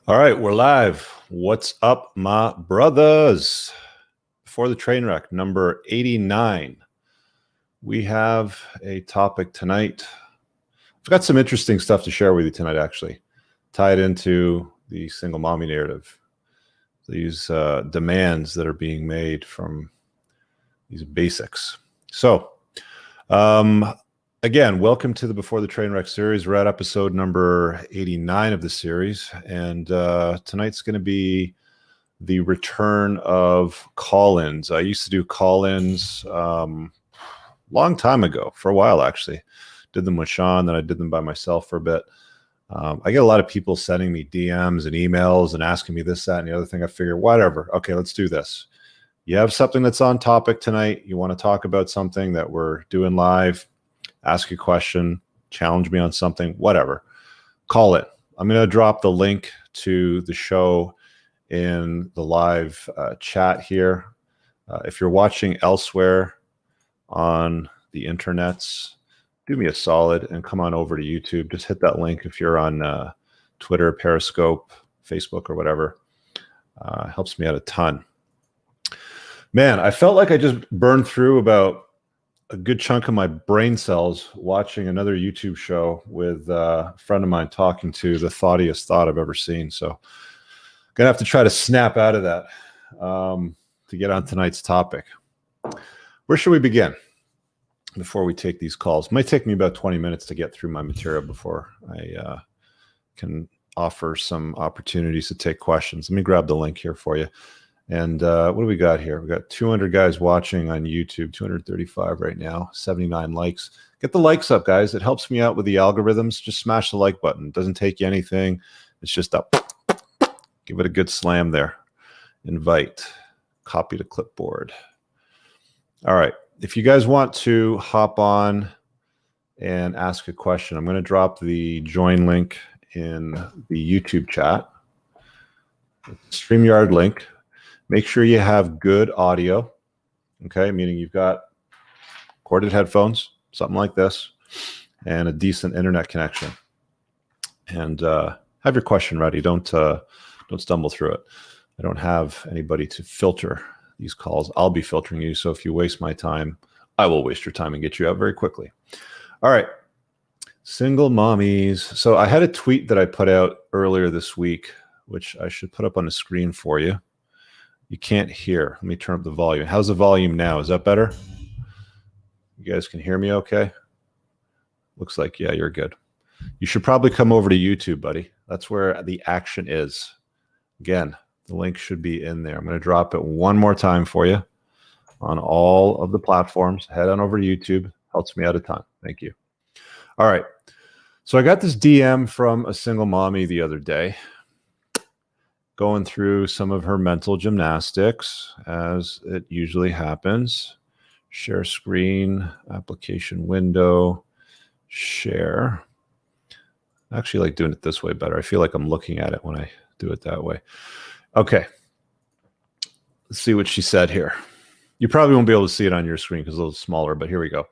All right, we're live. What's up, my brothers? Before the train wreck, number 89. We have a topic tonight. I've got some interesting stuff to share with you tonight, actually, tied into the single mommy narrative. These demands that are being made from these basics. So, again, welcome to the Before the Train Wreck series. We're at episode number 89 of the series, and tonight's going to be the return of call-ins. I used to do call-ins long time ago, for a while actually. Did them with Sean, then I did them by myself for a bit. I get a lot of people sending me DMs and emails and asking me this, that, and the other thing. I figure, whatever. Okay, let's do this. You have something that's on topic tonight. You want to talk about something that we're doing live, ask a question, challenge me on something, whatever. Call it. I'm going to drop the link to the show in the live chat here. If you're watching elsewhere on the internets, do me a solid and come on over to YouTube. Just hit that link if you're on Twitter, Periscope, Facebook, or whatever. Helps me out a ton. Man, I felt like I just burned through about a good chunk of my brain cells watching another YouTube show with a friend of mine talking to the thoughtiest thought I've ever seen. So gonna have to try to snap out of that to get on tonight's topic. Where should we begin before we take these calls? It might take me about 20 minutes to get through my material before I can offer some opportunities to take questions. Let me grab the link here for you. And what do we got here? We got 200 guys watching on YouTube, 235 right now, 79 likes. Get the likes up, guys. It helps me out with the algorithms. Just smash the like button. It doesn't take you anything. It's just up. Give it a good slam there. Invite. Copy to clipboard. All right. If you guys want to hop on and ask a question, I'm going to drop the join link in the YouTube chat. StreamYard link. Make sure you have good audio, okay? Meaning you've got corded headphones, something like this, and a decent internet connection. And have your question ready. Don't stumble through it. I don't have anybody to filter these calls. I'll be filtering you, so if you waste my time, I will waste your time and get you out very quickly. All right, single mommies. So I had a tweet that I put out earlier this week, which I should put up on the screen for you. You can't hear. Let me turn up the volume. How's the volume now? Is that better? You guys can hear me okay? Looks like, yeah, you're good. You should probably come over to YouTube, buddy. That's where the action is. Again, the link should be in there. I'm going to drop it one more time for you on all of the platforms. Head on over to YouTube. Helps me out a ton. Thank you. All right. So I got this DM from a single mommy the other day, going through some of her mental gymnastics, as it usually happens. Share screen, application window, share. I actually like doing it this way better. I feel like I'm looking at it when I do it that way. Okay. Let's see what she said here. You probably won't be able to see it on your screen because it's a little smaller, but here we go.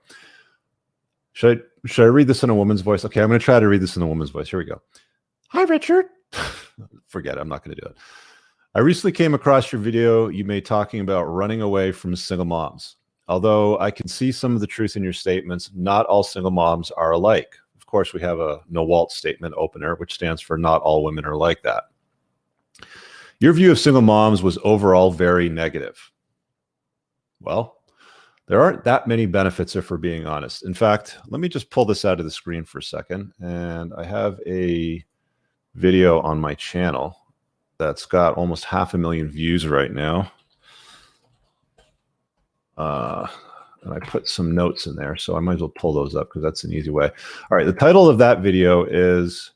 Should I read this in a woman's voice? Okay, I'm going to try to read this in a woman's voice. Here we go. Hi, Richard. Forget it. I'm not going to do it. I recently came across your video you made talking about running away from single moms. Although I can see some of the truth in your statements, not all single moms are alike. Of course, we have a NOWALT statement opener, which stands for not all women are like that. Your view of single moms was overall very negative. Well, there aren't that many benefits if we're being honest. In fact, let me just pull this out of the screen for a second. And I have a video on my channel that's got almost 500,000 views right now. And I put some notes in there, so I might as well pull those up because that's an easy way. All right, the title of that video is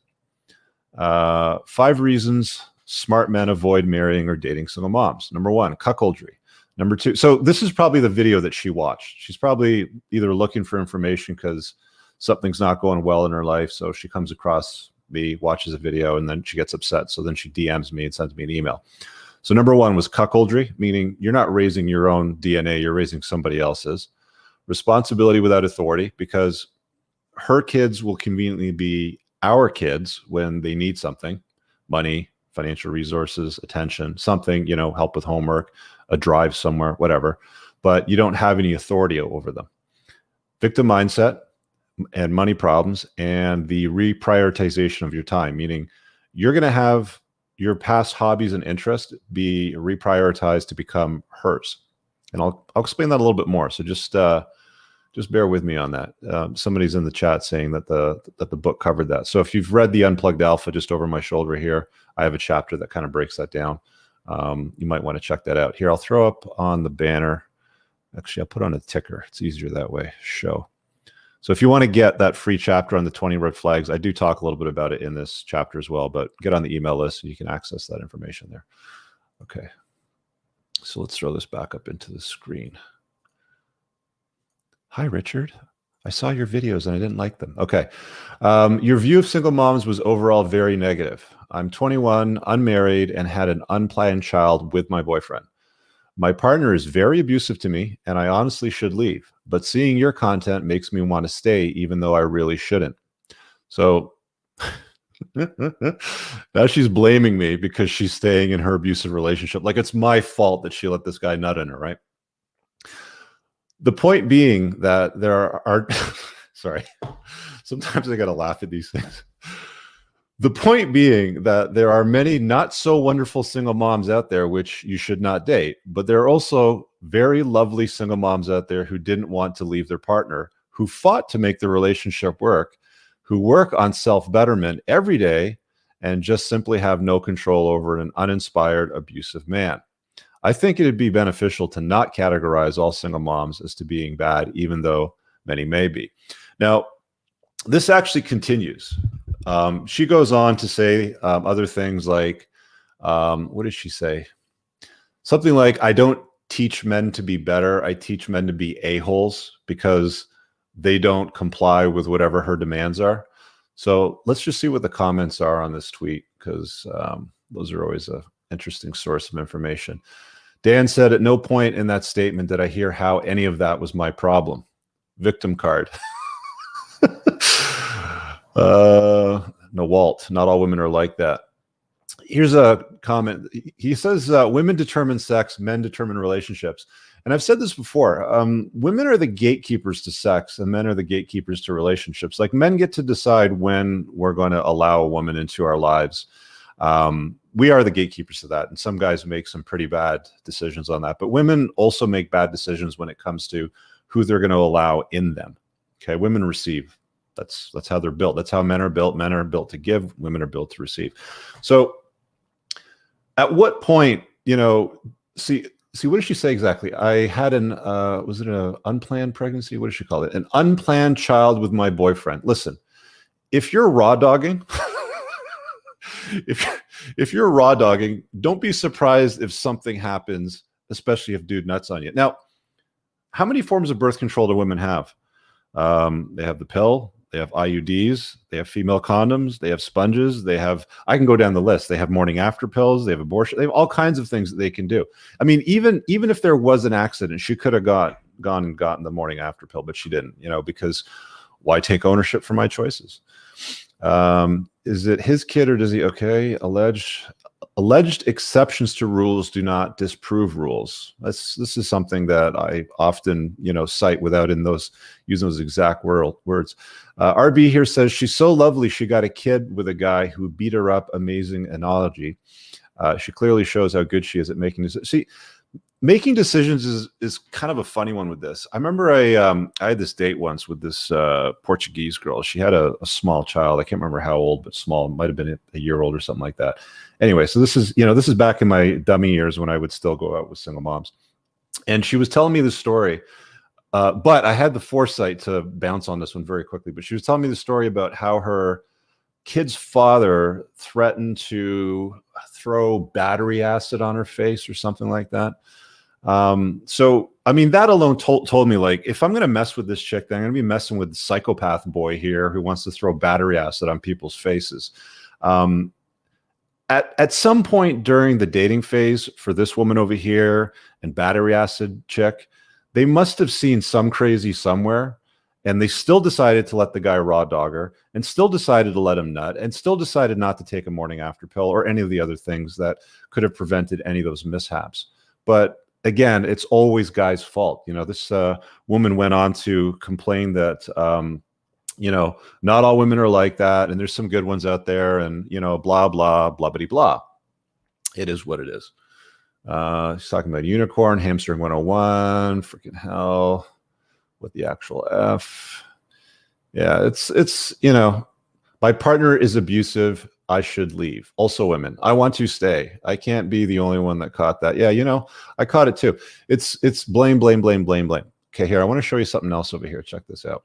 5 Reasons Smart Men Avoid Marrying or Dating Single Moms. Number 1, cuckoldry. Number 2, so this is probably the video that she watched. She's probably either looking for information because something's not going well in her life, so she comes across me, watches a video, and then she gets upset. So then she DMs me and sends me an email. So number 1 was cuckoldry, meaning you're not raising your own DNA, you're raising somebody else's. Responsibility without authority, because her kids will conveniently be our kids when they need something, money, financial resources, attention, something, help with homework, a drive somewhere, whatever, but you don't have any authority over them. Victim mindset and money problems and the reprioritization of your time, meaning you're going to have your past hobbies and interests be reprioritized to become hers. And I'll explain that a little bit more. So just bear with me on that. Somebody's in the chat saying that the book covered that. So if you've read the Unplugged Alpha, just over my shoulder here, I have a chapter that kind of breaks that down. You might want to check that out. Here, I'll throw up on the banner. Actually, I'll put on a ticker. It's easier that way. Show. So if you want to get that free chapter on the 20 red flags, I do talk a little bit about it in this chapter as well, but get on the email list and you can access that information there. Okay. So let's throw this back up into the screen. Hi, Richard. I saw your videos and I didn't like them. Okay. Your view of single moms was overall very negative. I'm 21, unmarried, and had an unplanned child with my boyfriend. My partner is very abusive to me, and I honestly should leave. But seeing your content makes me want to stay, even though I really shouldn't. So now she's blaming me because she's staying in her abusive relationship. Like it's my fault that she let this guy nut in her, right? The point being that there are sorry, sometimes I got to laugh at these things. The point being that there are many not so wonderful single moms out there, which you should not date, but there are also very lovely single moms out there who didn't want to leave their partner, who fought to make the relationship work, who work on self-betterment every day and just simply have no control over an uninspired, abusive man. I think it'd be beneficial to not categorize all single moms as to being bad, even though many may be. Now, this actually continues. She goes on to say other things like, what does she say? Something like, I don't teach men to be better. I teach men to be a-holes because they don't comply with whatever her demands are. So let's just see what the comments are on this tweet, because those are always an interesting source of information. Dan said, at no point in that statement did I hear how any of that was my problem. Victim card. No, Walt, not all women are like that. Here's a comment. He says, women determine sex, men determine relationships. And I've said this before, women are the gatekeepers to sex and men are the gatekeepers to relationships. Like men get to decide when we're going to allow a woman into our lives. We are the gatekeepers to that. And some guys make some pretty bad decisions on that. But women also make bad decisions when it comes to who they're going to allow in them. Okay, women receive. That's how they're built. That's how men are built. Men are built to give. Women are built to receive. So at what point, see, what did she say exactly? I had was it an unplanned pregnancy? What did she call it? An unplanned child with my boyfriend. Listen, if you're raw dogging, if you're raw dogging, don't be surprised if something happens, especially if dude nuts on you. Now, how many forms of birth control do women have? They have the pill. They have IUDs, they have female condoms, they have sponges, they have, I can go down the list. They have morning after pills, they have abortion, they have all kinds of things that they can do. I mean, even if there was an accident, she could have gone and gotten the morning after pill, but she didn't, because why take ownership for my choices? Is it his kid or does he, okay, alleged exceptions to rules do not disprove rules. This is something that I often, cite without using those exact words. RB here says she's so lovely. She got a kid with a guy who beat her up. Amazing analogy. She clearly shows how good she is at making decisions. See, making decisions is kind of a funny one with this. I remember I had this date once with this Portuguese girl. She had a small child. I can't remember how old, but small. Might have been a year old or something like that. Anyway, so this is back in my dummy years when I would still go out with single moms. And she was telling me the story, but I had the foresight to bounce on this one very quickly. But she was telling me the story about how her kid's father threatened to throw battery acid on her face or something like that. So, I mean, that alone told me, like, if I'm going to mess with this chick, then I'm going to be messing with the psychopath boy here who wants to throw battery acid on people's faces. At some point during the dating phase for this woman over here and battery acid chick, they must have seen some crazy somewhere. And they still decided to let the guy raw dog her, and still decided to let him nut, and still decided not to take a morning after pill or any of the other things that could have prevented any of those mishaps. But again, it's always guys' fault. This woman went on to complain that, not all women are like that, and there's some good ones out there, and, blah, blah, blah, blah, blah. It is what it is. She's talking about unicorn, hamstring 101, freaking hell. With the actual F. Yeah, it's my partner is abusive. I should leave. Also women, I want to stay. I can't be the only one that caught that. Yeah, I caught it too. It's blame, blame, blame, blame, blame. Okay, here, I want to show you something else over here. Check this out.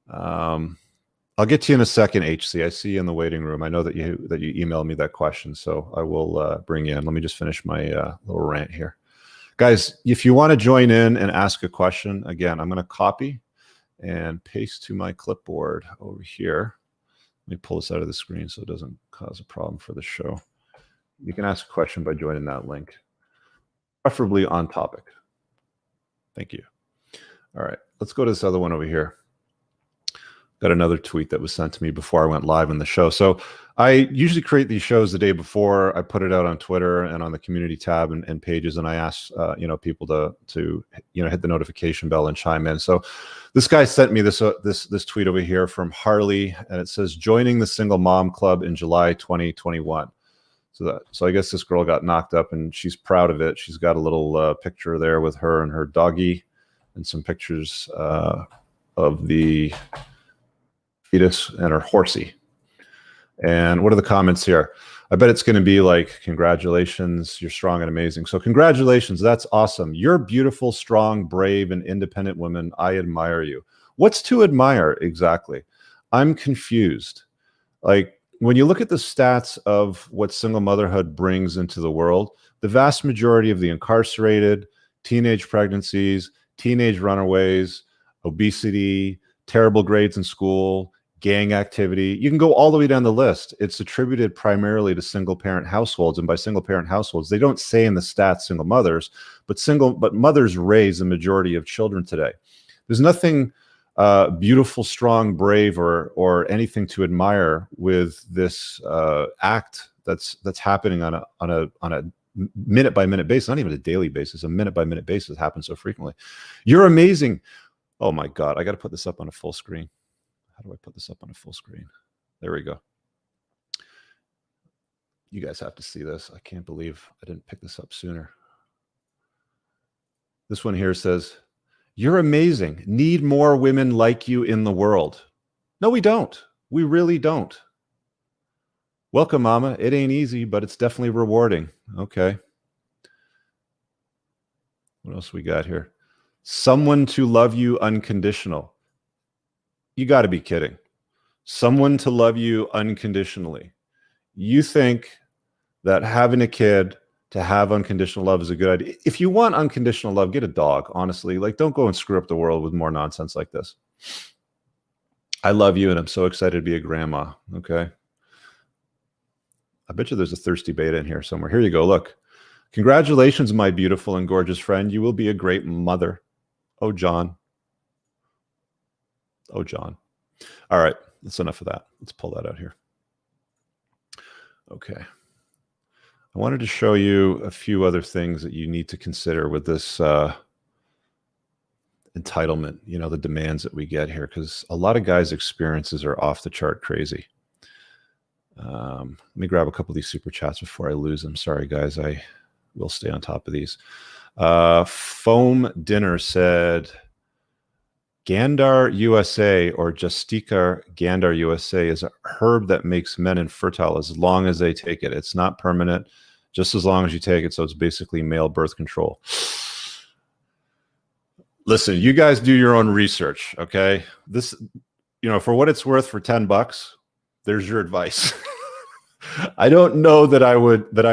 I'll get to you in a second, HC. I see you in the waiting room. I know that you emailed me that question, so I will bring you in. Let me just finish my little rant here. Guys, if you want to join in and ask a question, again, I'm going to copy and paste to my clipboard over here. Let me pull this out of the screen so it doesn't cause a problem for the show. You can ask a question by joining that link, preferably on topic. Thank you. All right, let's go to this other one over here. Got another tweet that was sent to me before I went live in the show. So I usually create these shows the day before. I put it out on Twitter and on the community tab and pages, and I ask people to hit the notification bell and chime in. So this guy sent me this tweet over here from Harley, and it says, joining the single mom club in July 2021. So I guess this girl got knocked up, and she's proud of it. She's got a little picture there with her and her doggy, and some pictures of the fetus and her horsey. And what are the comments here? I bet it's going to be like, congratulations, you're strong and amazing. So congratulations, that's awesome. You're beautiful, strong, brave, and independent woman. I admire you. What's to admire exactly? I'm confused. Like, when you look at the stats of what single motherhood brings into the world, the vast majority of the incarcerated, teenage pregnancies, teenage runaways, obesity, terrible grades in school, gang activity, you can go all the way down the list. It's attributed primarily to single parent households. And by single parent households, they don't say in the stats single mothers, but mothers raise the majority of children today. There's nothing beautiful, strong, brave, or anything to admire with this act that's happening on a minute by minute basis, not even a daily basis, a minute by minute basis. Happens so frequently. You're amazing. Oh my God, I got to put this up on a full screen. How do I put this up on a full screen? There we go. You guys have to see this. I can't believe I didn't pick this up sooner. This one here says, you're amazing. Need more women like you in the world. No, we don't. We really don't. Welcome, Mama. It ain't easy, but it's definitely rewarding. Okay. What else we got here? Someone to love you unconditional. You got to be kidding. Someone to love you unconditionally. You think that having a kid to have unconditional love is a good idea. If you want unconditional love, get a dog, honestly. Like, don't go and screw up the world with more nonsense like this. I love you, and I'm so excited to be a grandma. Okay. I bet you there's a thirsty beta in here somewhere. Here you go. Look. Congratulations, my beautiful and gorgeous friend. You will be a great mother. Oh, John. Oh, John. All right. That's enough of that. Let's pull that out here. Okay. I wanted to show you a few other things that you need to consider with this entitlement, the demands that we get here, because a lot of guys' experiences are off the chart crazy. Let me grab a couple of these super chats before I lose them. Sorry, guys. I will stay on top of these. Foam Dinner said, Gandar USA, or Justica Gandar USA, is a herb that makes men infertile as long as they take it. It's not permanent, just as long as you take it. So it's basically male birth control. Listen, you guys do your own research, okay? This, for what it's worth, for $10, there's your advice. I don't know that I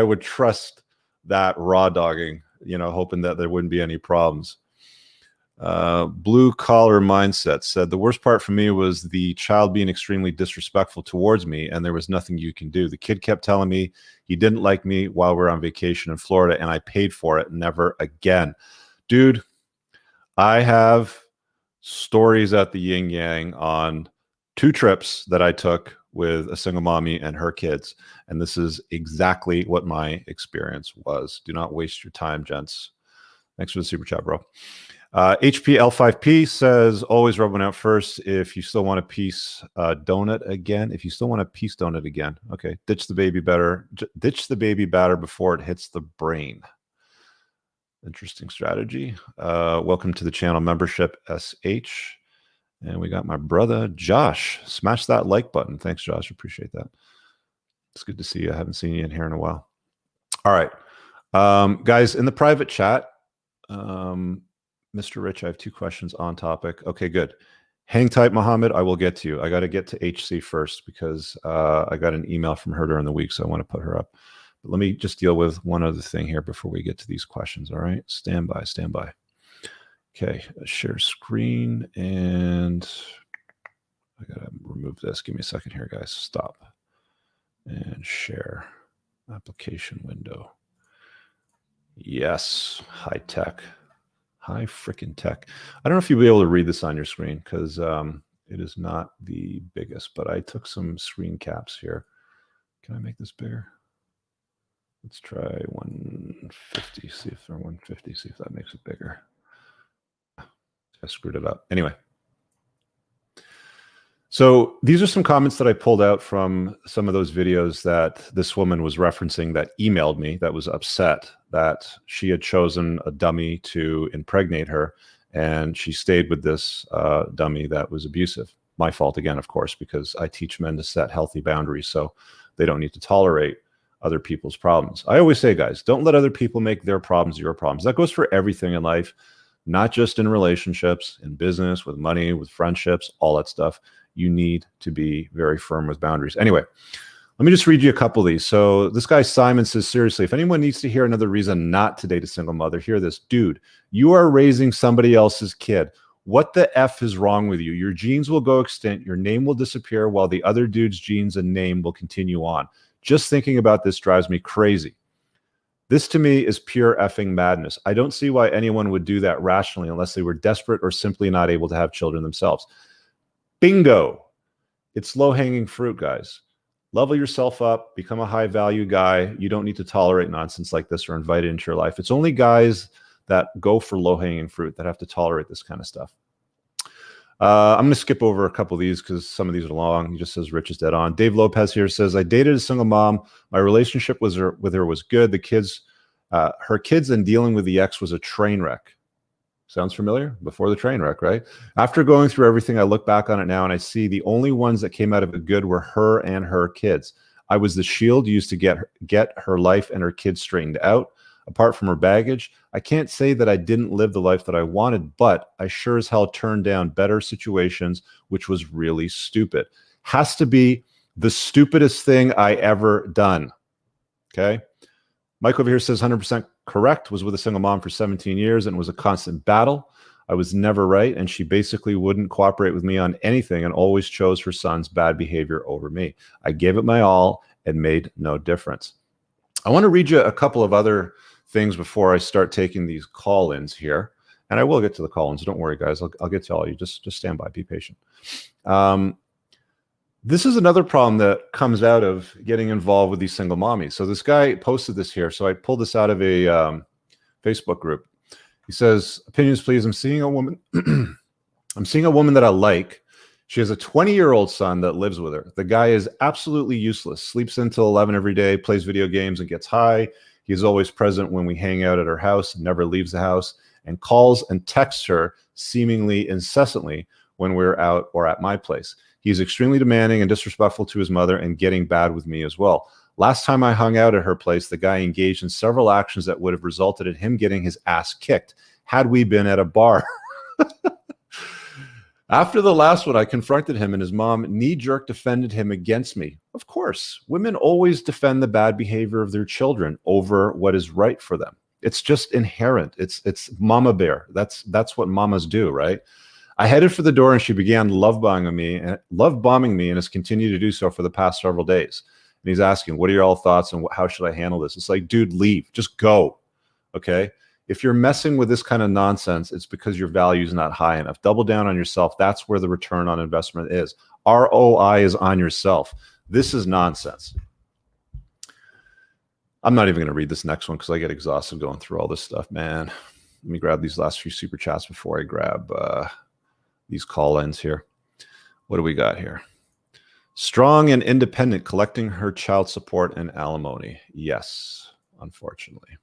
would trust that raw dogging, hoping that there wouldn't be any problems. Blue Collar Mindset said, the worst part for me was the child being extremely disrespectful towards me, and there was nothing you can do. The kid kept telling me he didn't like me while we're on vacation in Florida, and I paid for it. Never again. Dude, I have stories at the yin yang on 2 trips that I took with a single mommy and her kids. And this is exactly what my experience was. Do not waste your time, gents. Thanks for the super chat, bro. HPL5P says, always rub one out first if you still want a piece donut again. If you still want a piece donut again. Okay. Ditch the baby batter before it hits the brain. Interesting strategy. Welcome to the channel membership, SH. And we got my brother, Josh. Smash that like button. Thanks, Josh. Appreciate that. It's good to see you. I haven't seen you in here in a while. All right. Guys, in the private chat, Mr. Rich, I have 2 questions on topic. Okay, good. Hang tight, Mohammed. I will get to you. I got to get to HC first because I got an email from her during the week, so I want to put her up. But let me just deal with one other thing here before we get to these questions, all right? Stand by, stand by. Okay, share screen, and I got to remove this. Give me a second here, guys. Stop. And share application window. Yes, high tech. High freaking tech. I don't know if you'll be able to read this on your screen because it is not the biggest, but I took some screen caps here. Can I make this bigger? Let's try 150, see if they're 150, see if that makes it bigger. I screwed it up. Anyway. So these are some comments that I pulled out from some of those videos that this woman was referencing that emailed me that was upset that she had chosen a dummy to impregnate her, and she stayed with this dummy that was abusive. My fault again, of course, because I teach men to set healthy boundaries so they don't need to tolerate other people's problems. I always say, guys, don't let other people make their problems your problems. That goes for everything in life, not just in relationships, in business, with money, with friendships, all that stuff. You need to be very firm with boundaries. Anyway, let me just read you a couple of these. So this guy Simon says, seriously, if anyone needs to hear another reason not to date a single mother, hear this. Dude, you are raising somebody else's kid. What the F is wrong with you? Your genes will go extinct. Your name will disappear while the other dude's genes and name will continue on. Just thinking about this drives me crazy. This to me is pure effing madness. I don't see why anyone would do that rationally unless they were desperate or simply not able to have children themselves. Bingo. It's low-hanging fruit, guys. Level yourself up, become a high-value guy. You don't need to tolerate nonsense like this or invite it into your life. It's only guys that go for low-hanging fruit that have to tolerate this kind of stuff. I'm going to skip over a couple of these because some of these are long. He just says, Rich is dead on. Dave Lopez here says, I dated a single mom. My relationship with her was good. The kids, her kids and dealing with the ex was a train wreck. Sounds familiar? Before the train wreck, right? After going through everything, I look back on it now and I see the only ones that came out of it good were her and her kids. I was the shield used to get her life and her kids straightened out. Apart from her baggage, I can't say that I didn't live the life that I wanted, but I sure as hell turned down better situations, which was really stupid. Has to be the stupidest thing I ever done. Okay? Mike over here says 100% correct, was with a single mom for 17 years and it was a constant battle. I was never right, and she basically wouldn't cooperate with me on anything and always chose her son's bad behavior over me. I gave it my all and made no difference. I want to read you a couple of other things before I start taking these call-ins here. And I will get to the call-ins. Don't worry, guys. I'll get to all of you. Just stand by. Be patient. This is another problem that comes out of getting involved with these single mommies. So this guy posted this here. So I pulled this out of a Facebook group. He says, opinions, please. I'm seeing a woman. I'm seeing a woman that I like. She has a 20-year-old son that lives with her. The guy is absolutely useless. Sleeps until 11 every day, plays video games and gets high. He's always present when we hang out at her house, never leaves the house, and calls and texts her seemingly incessantly when we're out or at my place. He's extremely demanding and disrespectful to his mother and getting bad with me as well. Last time I hung out at her place, the guy engaged in several actions that would have resulted in him getting his ass kicked had we been at a bar. After the last one, I confronted him and his mom knee-jerk defended him against me. Of course, women always defend the bad behavior of their children over what is right for them. It's just inherent. It's mama bear. That's what mamas do, right? I headed for the door and she began love bombing me and has continued to do so for the past several days. And he's asking, what are your all thoughts and how should I handle this? It's like, dude, leave. Just go. Okay? If you're messing with this kind of nonsense, it's because your value is not high enough. Double down on yourself. That's where the return on investment is. ROI is on yourself. This is nonsense. I'm not even going to read this next one because I get exhausted going through all this stuff, man. Let me grab these last few super chats before I grab these call-ins here. What do we got here? Strong and independent, collecting her child support and alimony. Yes, unfortunately.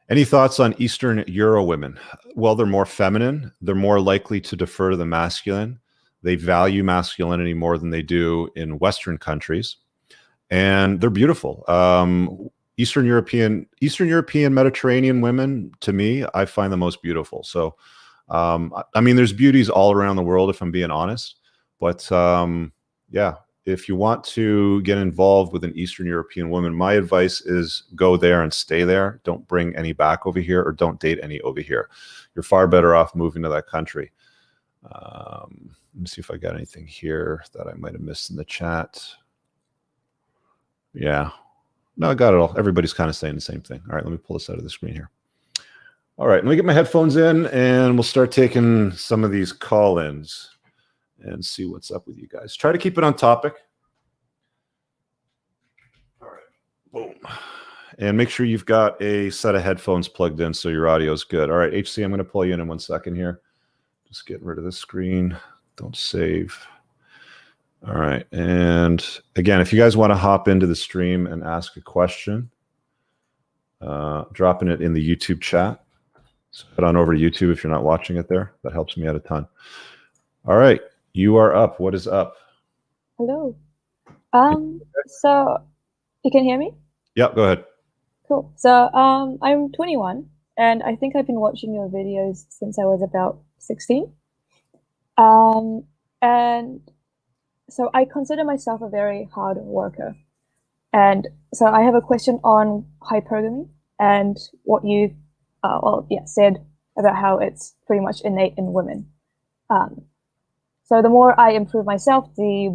Any thoughts on Eastern Euro women? Well, they're more feminine. They're more likely to defer to the masculine. They value masculinity more than they do in Western countries. And they're beautiful. Eastern European, Mediterranean women, to me, I find the most beautiful. So, I mean, there's beauties all around the world, if I'm being honest. But yeah, if you want to get involved with an Eastern European woman, my advice is go there and stay there. Don't bring any back over here, or don't date any over here. You're far better off moving to that country. Let me see if I got anything here that I might have missed in the chat. Yeah. No, I got it all. Everybody's kind of saying the same thing. All right, let me pull this out of the screen here. All right, let me get my headphones in, and we'll start taking some of these call-ins and see what's up with you guys. Try to keep it on topic. All right, boom. And make sure you've got a set of headphones plugged in so your audio is good. All right, HC, I'm going to pull you in 1 second here. Just getting rid of this screen. Don't save. All right, and again, if you guys want to hop into the stream and ask a question, dropping it in the YouTube chat. So head on over to YouTube if you're not watching it there. That helps me out a ton. All right, you are up. What is up? Hello. So you can hear me? Yeah, go ahead. Cool. So I'm 21, and I think I've been watching your videos since I was about 16. And so I consider myself a very hard worker. And so I have a question on hypergamy and what you said about how it's pretty much innate in women. So the more I improve myself, the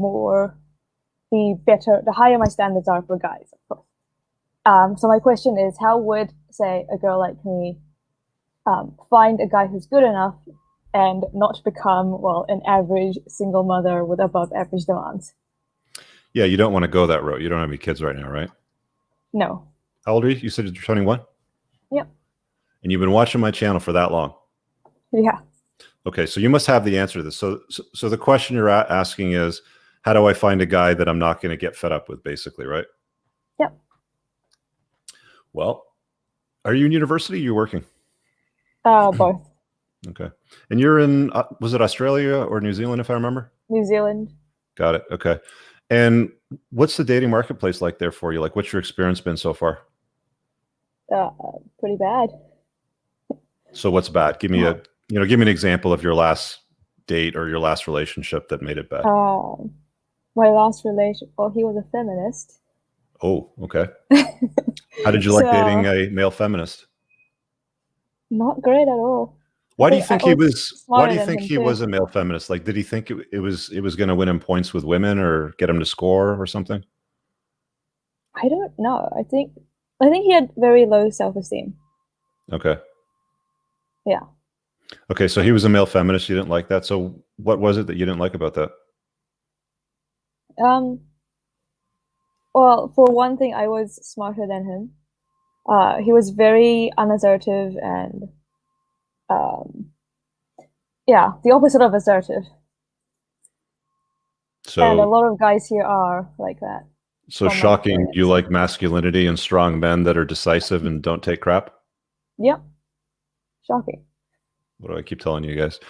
better, the higher my standards are for guys, of course. So my question is, how would, say, a girl like me find a guy who's good enough and not become, well, an average single mother with above average demands? Yeah, you don't want to go that route. You don't have any kids right now, right? No. How old are you? You said you're 21? Yep. And you've been watching my channel for that long? Yeah. Okay, so you must have the answer to this. So the question you're asking is, how do I find a guy that I'm not going to get fed up with, basically, right? Yep. Well, are you in university or are you working? Both. Okay. And you're in, was it Australia or New Zealand, if I remember? New Zealand. Got it. Okay. And what's the dating marketplace like there for you? Like, what's your experience been so far? Pretty bad. So what's bad? Give me give me an example of your last date or your last relationship that made it bad. My last relation, well, he was a feminist. Oh, okay. How did you like dating a male feminist? Not great at all. Why do you think he was? Why do you think he was a male feminist? Like, did he think it was going to win him points with women or get him to score or something? I don't know. I think he had very low self-esteem. Okay. Yeah. Okay, so he was a male feminist. You didn't like that. So what was it that you didn't like about that? Well, for one thing, I was smarter than him. He was very unassertive and yeah, the opposite of assertive. So, and a lot of guys here are like that. So shocking. You like masculinity and strong men that are decisive and don't take crap? Yep. Shocking. What do I keep telling you guys?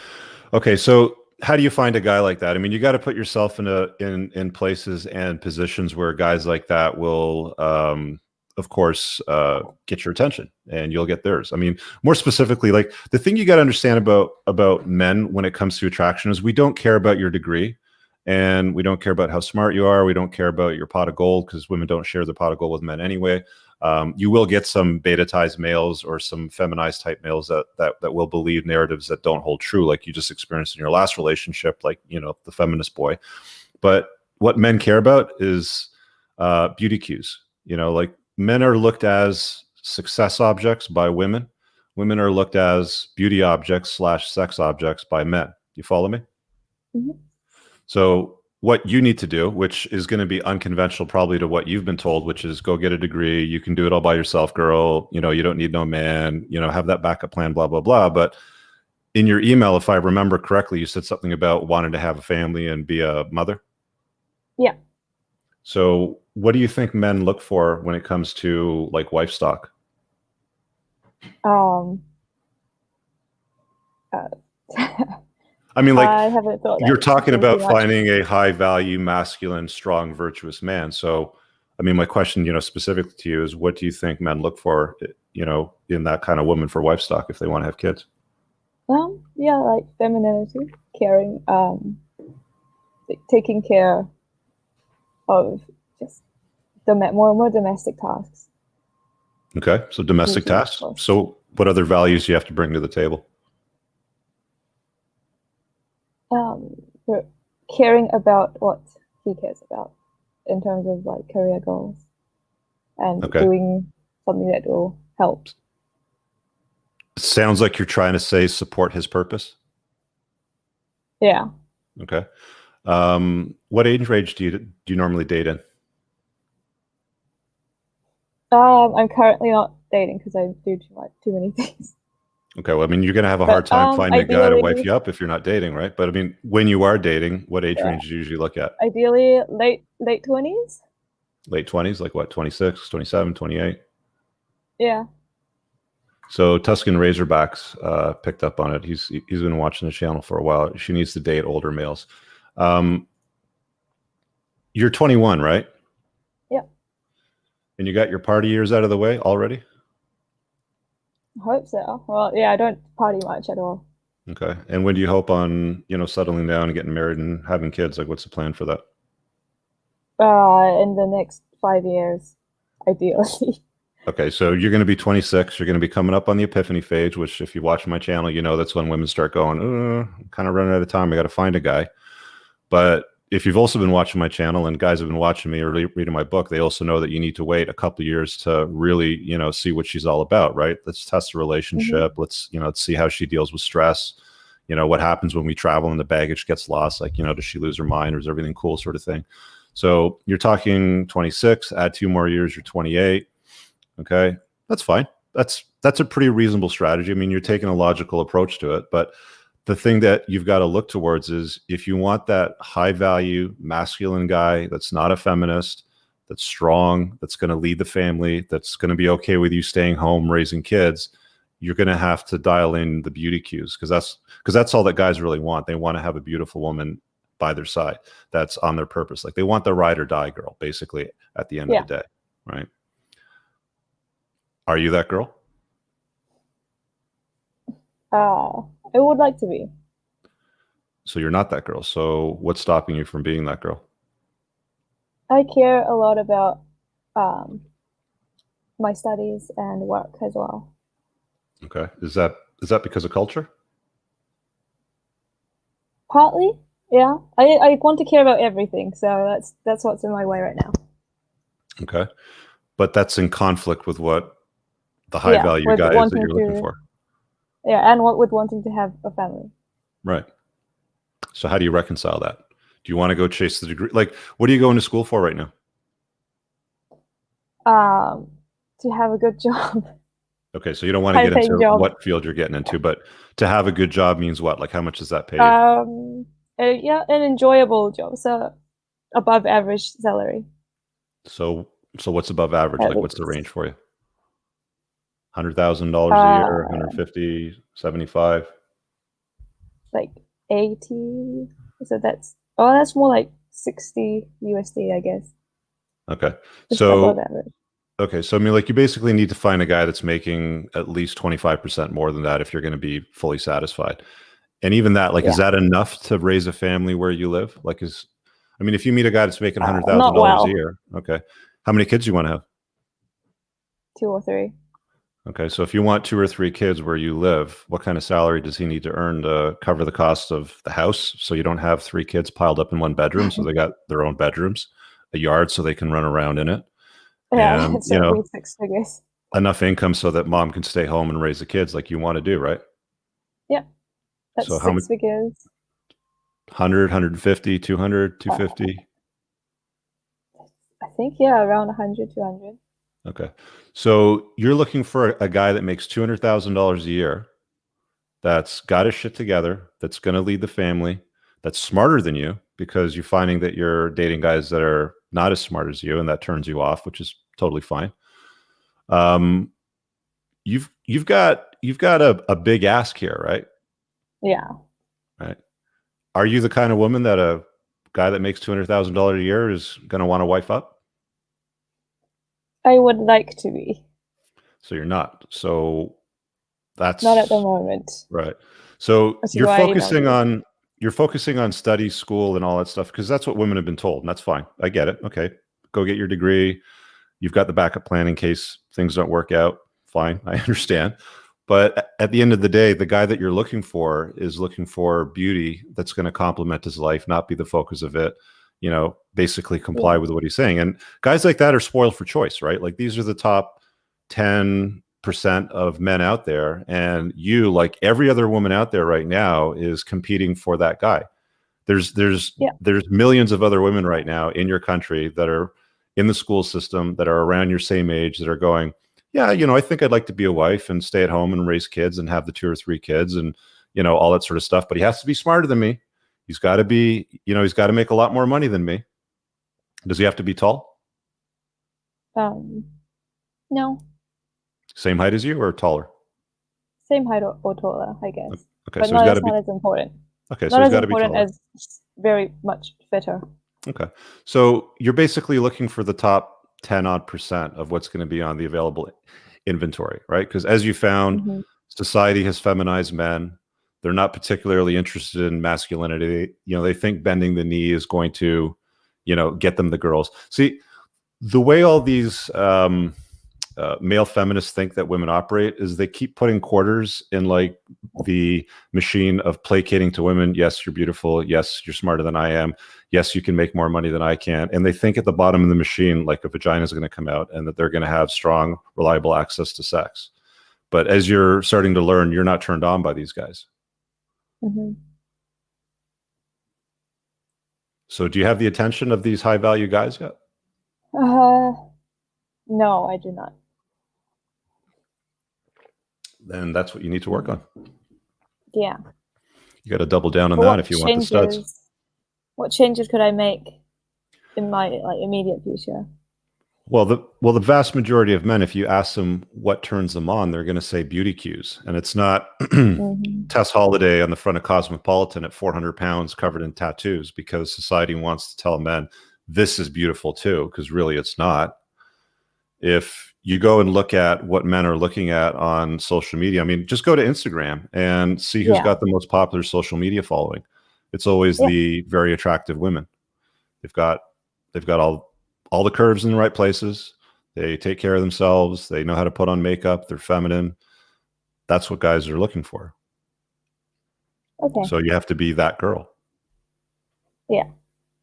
Okay, so how do you find a guy like that? I mean, you got to put yourself in places and positions where guys like that will of course, get your attention and you'll get theirs. I mean, more specifically, like the thing you got to understand about men when it comes to attraction is we don't care about your degree and we don't care about how smart you are. We don't care about your pot of gold because women don't share the pot of gold with men anyway. You will get some beta-tized males or some feminized type males that will believe narratives that don't hold true, like you just experienced in your last relationship, like, you know, the feminist boy. But what men care about is beauty cues, you know, like men are looked as success objects by women. Women are looked as beauty objects / sex objects by men. You follow me? Mhm. So what you need to do, which is going to be unconventional probably to what you've been told, which is go get a degree. You can do it all by yourself, girl. You know, you don't need no man, you know, have that backup plan, blah, blah, blah. But in your email, if I remember correctly, you said something about wanting to have a family and be a mother. Yeah. So what do you think men look for when it comes to like wife stock? Uh, I mean, like, I haven't thought you're that talking through too about much. finding a high value, masculine, strong, virtuous man. So, I mean, my question, you know, specifically to you is what do you think men look for, you know, in that kind of woman for wife stock if they want to have kids? Yeah, like femininity, caring, taking care of just more domestic tasks. Okay. So domestic Beauty, of tasks. course. So what other values do you have to bring to the table? But caring about what he cares about in terms of like career goals and Okay. doing something that will help. Sounds like you're trying to say support his purpose. Yeah. Okay. What age range do you normally date in? I'm currently not dating because I do too many things. Okay, well, I mean, you're going to have a hard But time finding a guy to wife ideally, you up if you're not dating, right? But I mean, when you are dating, what age yeah, range do you usually look at? ideally late 20s. Late 20s, like what, 26, 27, 28? Yeah. So Tuscan Razorbacks picked up on it. He's been watching the channel for a while. She needs to date older males. You're 21, right? Yeah. And you got your party years out of the way already? I hope so. Well, yeah, I don't party much at all. Okay. And when do you hope on, you know, settling down and getting married and having kids? Like, what's the plan for that? In the next 5 years, ideally. Okay, so you're going to be 26. You're going to be coming up on the epiphany phase, which if you watch my channel, you know that's when women start going, I'm kind of running out of time. I got to find a guy. But if you've also been watching my channel and guys have been watching me or reading my book, they also know that you need to wait a couple of years to really, you know, see what she's all about, right? Let's test the relationship. Let's, you know, let's see how she deals with stress. You know, what happens when we travel and the baggage gets lost? Like, you know, does she lose her mind or is everything cool, sort of thing? So you're talking 26, add 2 more years, you're 28. Okay, that's fine. That's a pretty reasonable strategy. I mean, you're taking a logical approach to it, but the thing that you've got to look towards is if you want that high value masculine guy that's not a feminist, that's strong, that's going to lead the family, that's going to be okay with you staying home raising kids, you're going to have to dial in the beauty cues because that's all that guys really want. They want to have a beautiful woman by their side that's on their purpose. Like they want the ride or die girl basically at the end of the day, right? Are you that girl? I would like to be. So you're not that girl. So what's stopping you from being that girl? I care a lot about my studies and work as well. Okay. Is that because of culture? Partly, yeah. I want to care about everything, so that's what's in my way right now. Okay. But that's in conflict with what the high value guy is that you're looking for. Yeah, and with wanting to have a family. Right. So how do you reconcile that? Do you want to go chase the degree? Like, what are you going to school for right now? To have a good job. Okay, so you don't want to get into what field you're getting into, but to have a good job means what? Like, how much does that pay you? Yeah, an enjoyable job, so above average salary. So what's above average? Like, what's the range for you? $100,000 a year, 150, 75? Like 80. So that's more like 60 USD, I guess. Okay. Just above average. Okay, so I mean, like you basically need to find a guy that's making at least 25% more than that if you're going to be fully satisfied. And even that, like, is that enough to raise a family where you live? Like, I mean, if you meet a guy that's making $100,000 a year, okay, how many kids do you want to have? 2 or 3. Okay, so if you want 2 or 3 kids where you live, what kind of salary does he need to earn to cover the cost of the house so you don't have 3 kids piled up in one bedroom, so they got their own bedrooms, a yard so they can run around in it? Yeah, And, it's at least 6 figures. enough income so that mom can stay home and raise the kids like you want to do, right? Yeah, that's So how much? 6 figures. 100, 150, 200, 250? I think, yeah, around 100, 200. Okay. So you're looking for a guy that makes $200,000 a year, that's got his shit together, that's going to lead the family, that's smarter than you, because you're finding that you're dating guys that are not as smart as you, and that turns you off, which is totally fine. You've got a big ask here, right? Yeah. Right. Are you the kind of woman that a guy that makes $200,000 a year is going to want to wife up? I would like to be. So you're not. So that's Not at the moment. right. So Which is you're why I emailed focusing you. on study, school, and all that stuff, because that's what women have been told, and that's fine. I get it. Okay, go get your degree. You've got the backup plan in case things don't work out. Fine, I understand. But at the end of the day, the guy that you're looking for is looking for beauty that's going to complement his life, not be the focus of it. You know, basically comply Yeah. with what he's saying. And guys like that are spoiled for choice, right? Like, these are the top 10% of men out there, and you, like every other woman out there right now, is competing for that guy. Yeah. There's millions of other women right now in your country that are in the school system, that are around your same age, that are going, yeah, you know, I think I'd like to be a wife and stay at home and raise kids and have the 2 or 3 kids and, you know, all that sort of stuff. But he has to be smarter than me. He's got to be, you know, he's got to make a lot more money than me. Does he have to be tall? No. Same height as you or taller? Same height or taller, I guess. Okay, But so he's got to be. not as important. Okay, so Not he's as got to be important taller. as very much fitter. Okay. So you're basically looking for the top 10 odd percent of what's going to be on the available inventory, right? Because as you found, Mhm. society has feminized men. They're not particularly interested in masculinity. You know, they think bending the knee is going to, you know, get them the girls. See, the way all these male feminists think that women operate is they keep putting quarters in like the machine of placating to women. Yes, you're beautiful. Yes, you're smarter than I am. Yes, you can make more money than I can. And they think at the bottom of the machine, like a vagina is going to come out and that they're going to have strong, reliable access to sex. But as you're starting to learn, you're not turned on by these guys. Mhm. So do you have the attention of these high value guys yet? No, I do not. Then that's what you need to work on. Yeah. You got to double down on But that if you want the studs. what changes could I make in my like immediate future? Well, the vast majority of men, if you ask them what turns them on, they're going to say beauty cues, and it's not Mhm. Tess Holiday on the front of Cosmopolitan at 400 pounds covered in tattoos, because society wants to tell men this is beautiful too, because really it's not. If you go and look at what men are looking at on social media, I mean, just go to Instagram and see who's Yeah. got the most popular social media following. It's always Yeah. the very attractive women. They've got all the curves in the right places. They take care of themselves. They know how to put on makeup. They're feminine. That's what guys are looking for. Okay. So you have to be that girl. Yeah.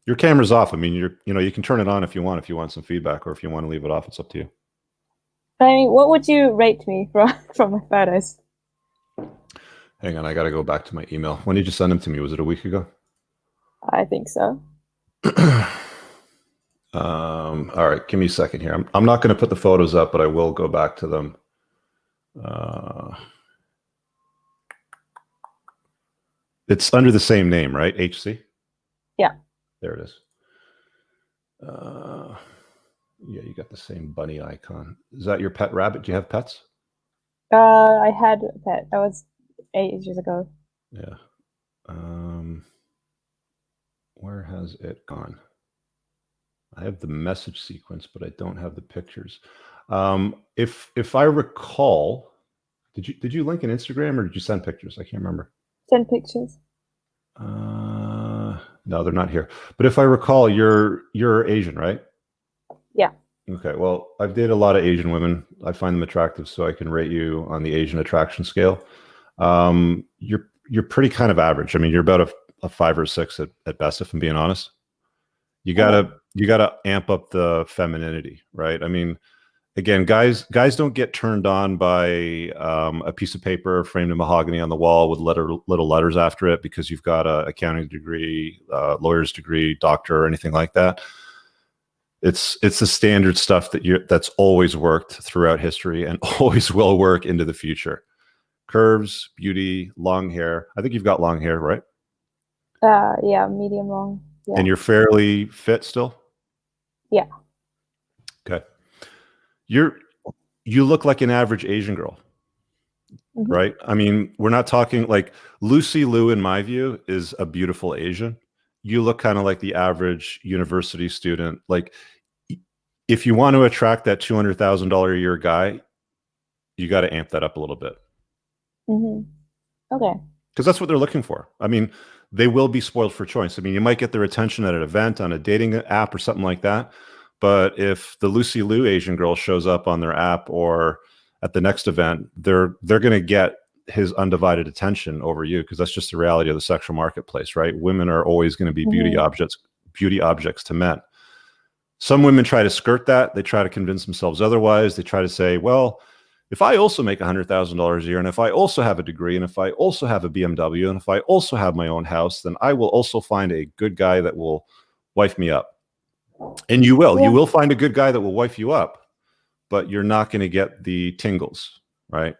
Your camera's off. I mean, you can turn it on if you want some feedback, or if you want to leave it off, it's up to you. I mean, what would you rate me from my photos? Hang on, I got to go back to my email. When did you send them to me? Was it a week ago? I think so. All right, give me a second here. I'm not going to put the photos up, but I will go back to them. It's under the same name, right? HC? Yeah. There it is. Yeah, you got the same bunny icon. Is that your pet rabbit? Do you have pets? I had a pet. That was 8 years ago. Yeah. Where has it gone? I have the message sequence, but I don't have the pictures. If I recall, did you link an Instagram, or did you send pictures? I can't remember. Send pictures. No, they're not here. But if I recall, you're Asian, right? Yeah. Okay. Well, I've dated a lot of Asian women. I find them attractive, so I can rate you on the Asian attraction scale. You're pretty kind of average. I mean, you're about a 5 or 6 at best, if I'm being honest. You gotta amp up the femininity, right? I mean, again, guys don't get turned on by a piece of paper framed in mahogany on the wall with little letters after it because you've got a accounting degree, lawyer's degree, doctor, or anything like that. It's the standard stuff that's always worked throughout history and always will work into the future. Curves, beauty, long hair. I think you've got long hair, right? Yeah, medium long. Yeah. And you're fairly fit still? Yeah. Okay. You look like an average Asian girl, right? I mean, we're not talking like Lucy Liu, in my view, is a beautiful Asian. You look kind of like the average university student. Like, if you want to attract that $200,000 a year guy, you got to amp that up a little bit. Okay. Because that's what they're looking for. I mean, they will be spoiled for choice. I mean, you might get their attention at an event, on a dating app or something like that. But if the Lucy Liu Asian girl shows up on their app or at the next event, they're going to get his undivided attention over you, because that's just the reality of the sexual marketplace, right? Women are always going to be beauty objects to men. Some women try to skirt that. They try to convince themselves otherwise. They try to say, well, if I also make $100,000 a year, and if I also have a degree, and if I also have a BMW, and if I also have my own house, then I will also find a good guy that will wife me up. And you will. Yeah. You will find a good guy that will wife you up, but you're not going to get the tingles, right?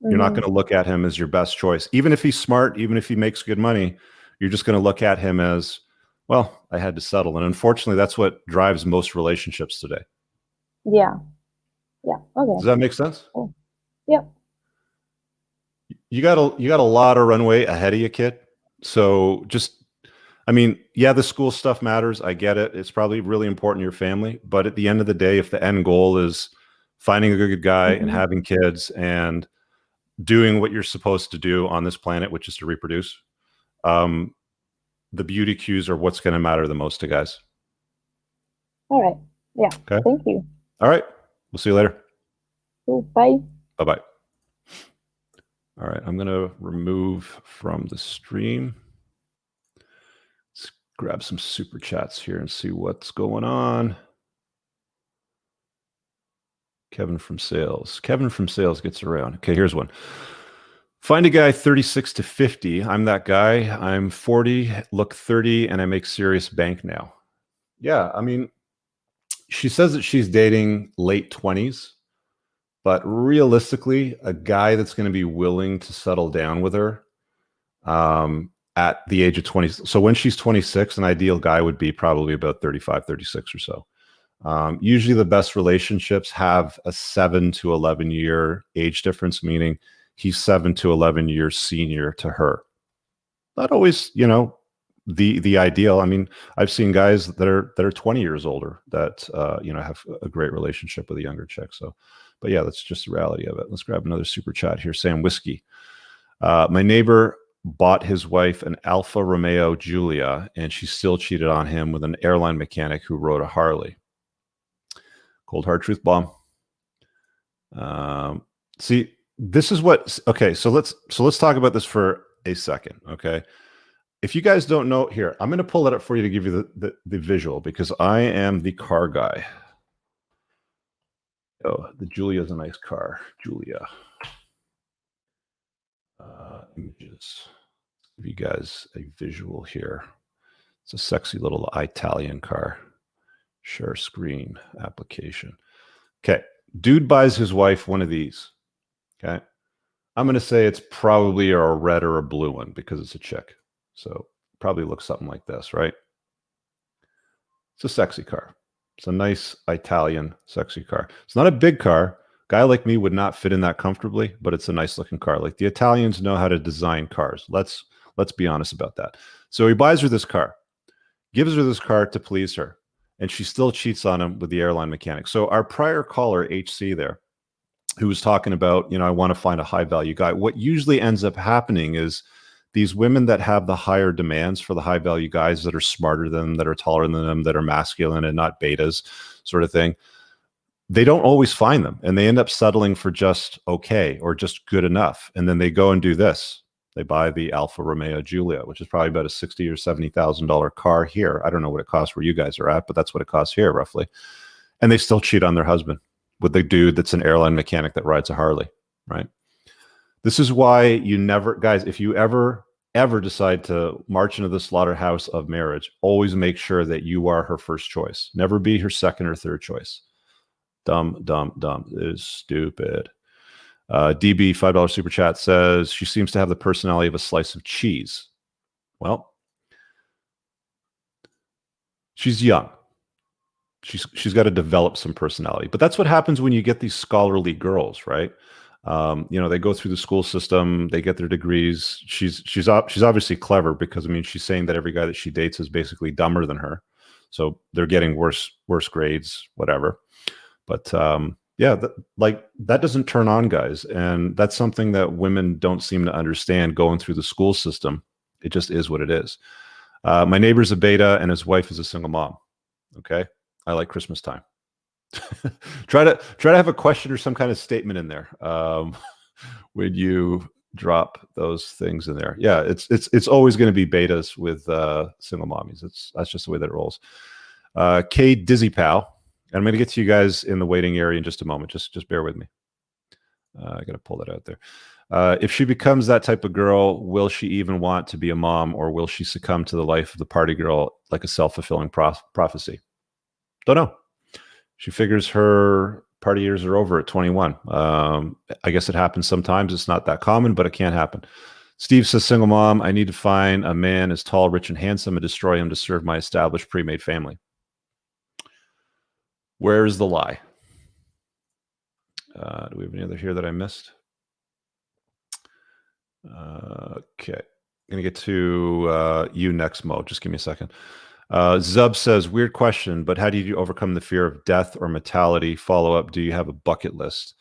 You're not going to look at him as your best choice. Even if he's smart, even if he makes good money, you're just going to look at him as, well, I had to settle. And unfortunately, that's what drives most relationships today. Yeah. Yeah. Okay. Does that make sense? Cool. Yep. You got a lot of runway ahead of you, kid. So just, I mean, yeah, the school stuff matters. I get it. It's probably really important to your family. But at the end of the day, if the end goal is finding a good guy and having kids and doing what you're supposed to do on this planet, which is to reproduce, the beauty cues are what's going to matter the most to guys. All right. Yeah. Okay. Thank you. All right. We'll see you later. Cool. Bye. Bye-bye. All right. I'm going to remove from the stream. Let's grab some super chats here and see what's going on. Kevin from sales. Kevin from sales gets around. Okay, here's one. Find a guy 36 to 50. I'm that guy. I'm 40, look 30, and I make serious bank now. Yeah, I mean, she says that she's dating late 20s, but realistically, a guy that's going to be willing to settle down with her at the age of 20. So when she's 26, an ideal guy would be probably about 35, 36 or so. Usually the best relationships have a 7 to 11 year age difference, meaning he's 7 to 11 years senior to her. Not always, you know, the ideal. I mean, I've seen guys that are 20 years older that you know, have a great relationship with a younger chick. So, but yeah, that's just the reality of it. Let's grab another super chat here. Sam Whiskey. My neighbor bought his wife an Alfa Romeo Giulia, and she still cheated on him with an airline mechanic who rode a Harley. Cold hard truth bomb. See, this is what. Okay, so let's talk about this for a second. Okay, if you guys don't know, here I'm going to pull it up for you to give you the visual, because I am the car guy. Oh, the Giulia is a nice car. Giulia. Images. Give you guys a visual here. It's a sexy little Italian car. Share screen application. Okay. Dude buys his wife one of these. Okay. I'm going to say it's probably a red or a blue one because it's a chick. So probably looks something like this, right? It's a sexy car. It's a nice Italian sexy car. It's not a big car. Guy like me would not fit in that comfortably, but it's a nice looking car. Like, the Italians know how to design cars. Let's be honest about that. So he buys her this car, gives her this car to please her, and she still cheats on him with the airline mechanic. So our prior caller, HC there, who was talking about, you know, I want to find a high value guy. What usually ends up happening is these women that have the higher demands for the high value guys that are smarter than them, that are taller than them, that are masculine and not betas sort of thing, they don't always find them, and they end up settling for just okay or just good enough. And then they go and do this. They buy the Alfa Romeo Giulia, which is probably about a $60,000 or $70,000 car here. I don't know what it costs where you guys are at, but that's what it costs here roughly. And they still cheat on their husband. with the dude that's an airline mechanic that rides a Harley, right? This is why you never, guys, if you ever decide to march into the slaughterhouse of marriage, always make sure that you are her first choice. Never be her second or third choice. Dumb. It is stupid. DB $5 super chat says she seems to have the personality of a slice of cheese. Well, she's young. She's got to develop some personality, but that's what happens when you get these scholarly girls, right? They go through the school system, they get their degrees. She's obviously clever because, I mean, she's saying that every guy that she dates is basically dumber than her, so they're getting worse grades, whatever. But yeah, that doesn't turn on guys, and that's something that women don't seem to understand going through the school system. It just is what it is. My neighbor's a beta, and his wife is a single mom. Okay, I like Christmas time. try to have a question or some kind of statement in there when you drop those things in there. Yeah, it's always going to be betas with single mommies. That's just the way that it rolls. K Dizzy Pal. And I'm going to get to you guys in the waiting area in just a moment. Just bear with me. I got to pull that out there. If she becomes that type of girl, will she even want to be a mom, or will she succumb to the life of the party girl like a self-fulfilling prophecy? Don't know. She figures her party years are over at 21. I guess it happens sometimes. It's not that common, but it can happen. Steve says, single mom, I need to find a man as tall, rich, and handsome and destroy him to serve my established pre-made family. Where's the lie? Do we have any other here that I missed? Okay. I'm going to get to you next, Mo. Just give me a second. Zub says, weird question, but how do you overcome the fear of death or mortality? Follow up, do you have a bucket list?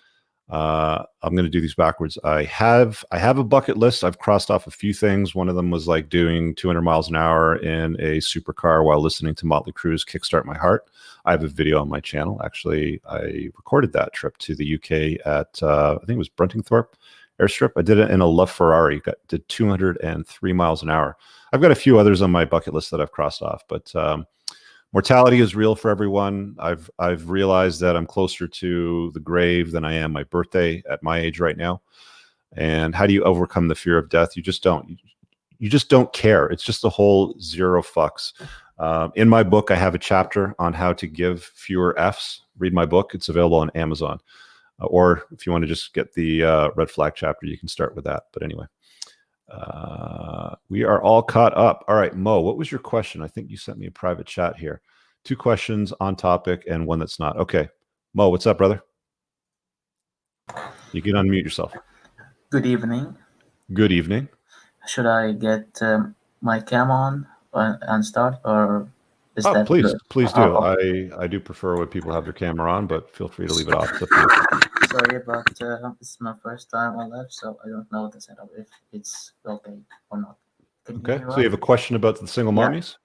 I'm going to do these backwards. I have a bucket list. I've crossed off a few things. One of them was like doing 200 miles an hour in a supercar while listening to Motley Crue's Kickstart My Heart. I have a video on my channel. Actually, I recorded that trip to the UK at, I think it was Bruntingthorpe Airstrip. I did it in a LaFerrari, did 203 miles an hour. I've got a few others on my bucket list that I've crossed off, but mortality is real for everyone. I've realized that I'm closer to the grave than I am my birthday at my age right now. And how do you overcome the fear of death? You just don't. You just don't care. It's just the whole zero fucks. In my book, I have a chapter on how to give fewer Fs. Read my book. It's available on Amazon. Or if you want to just get the red flag chapter, you can start with that. But anyway, we are all caught up. All right, Mo, what was your question? I think you sent me a private chat here. 2 questions on topic and one that's not. Okay, Mo, what's up, brother? You can unmute yourself. Good evening. Good evening. Should I get my cam on and start, or is that please, good? please do. Okay. I do prefer when people have their camera on, but feel free to leave it off. It's up to you. Sorry, but it's my first time on live, so I don't know the setup, if it's okay or not. Okay, so you have a question about the single mommies?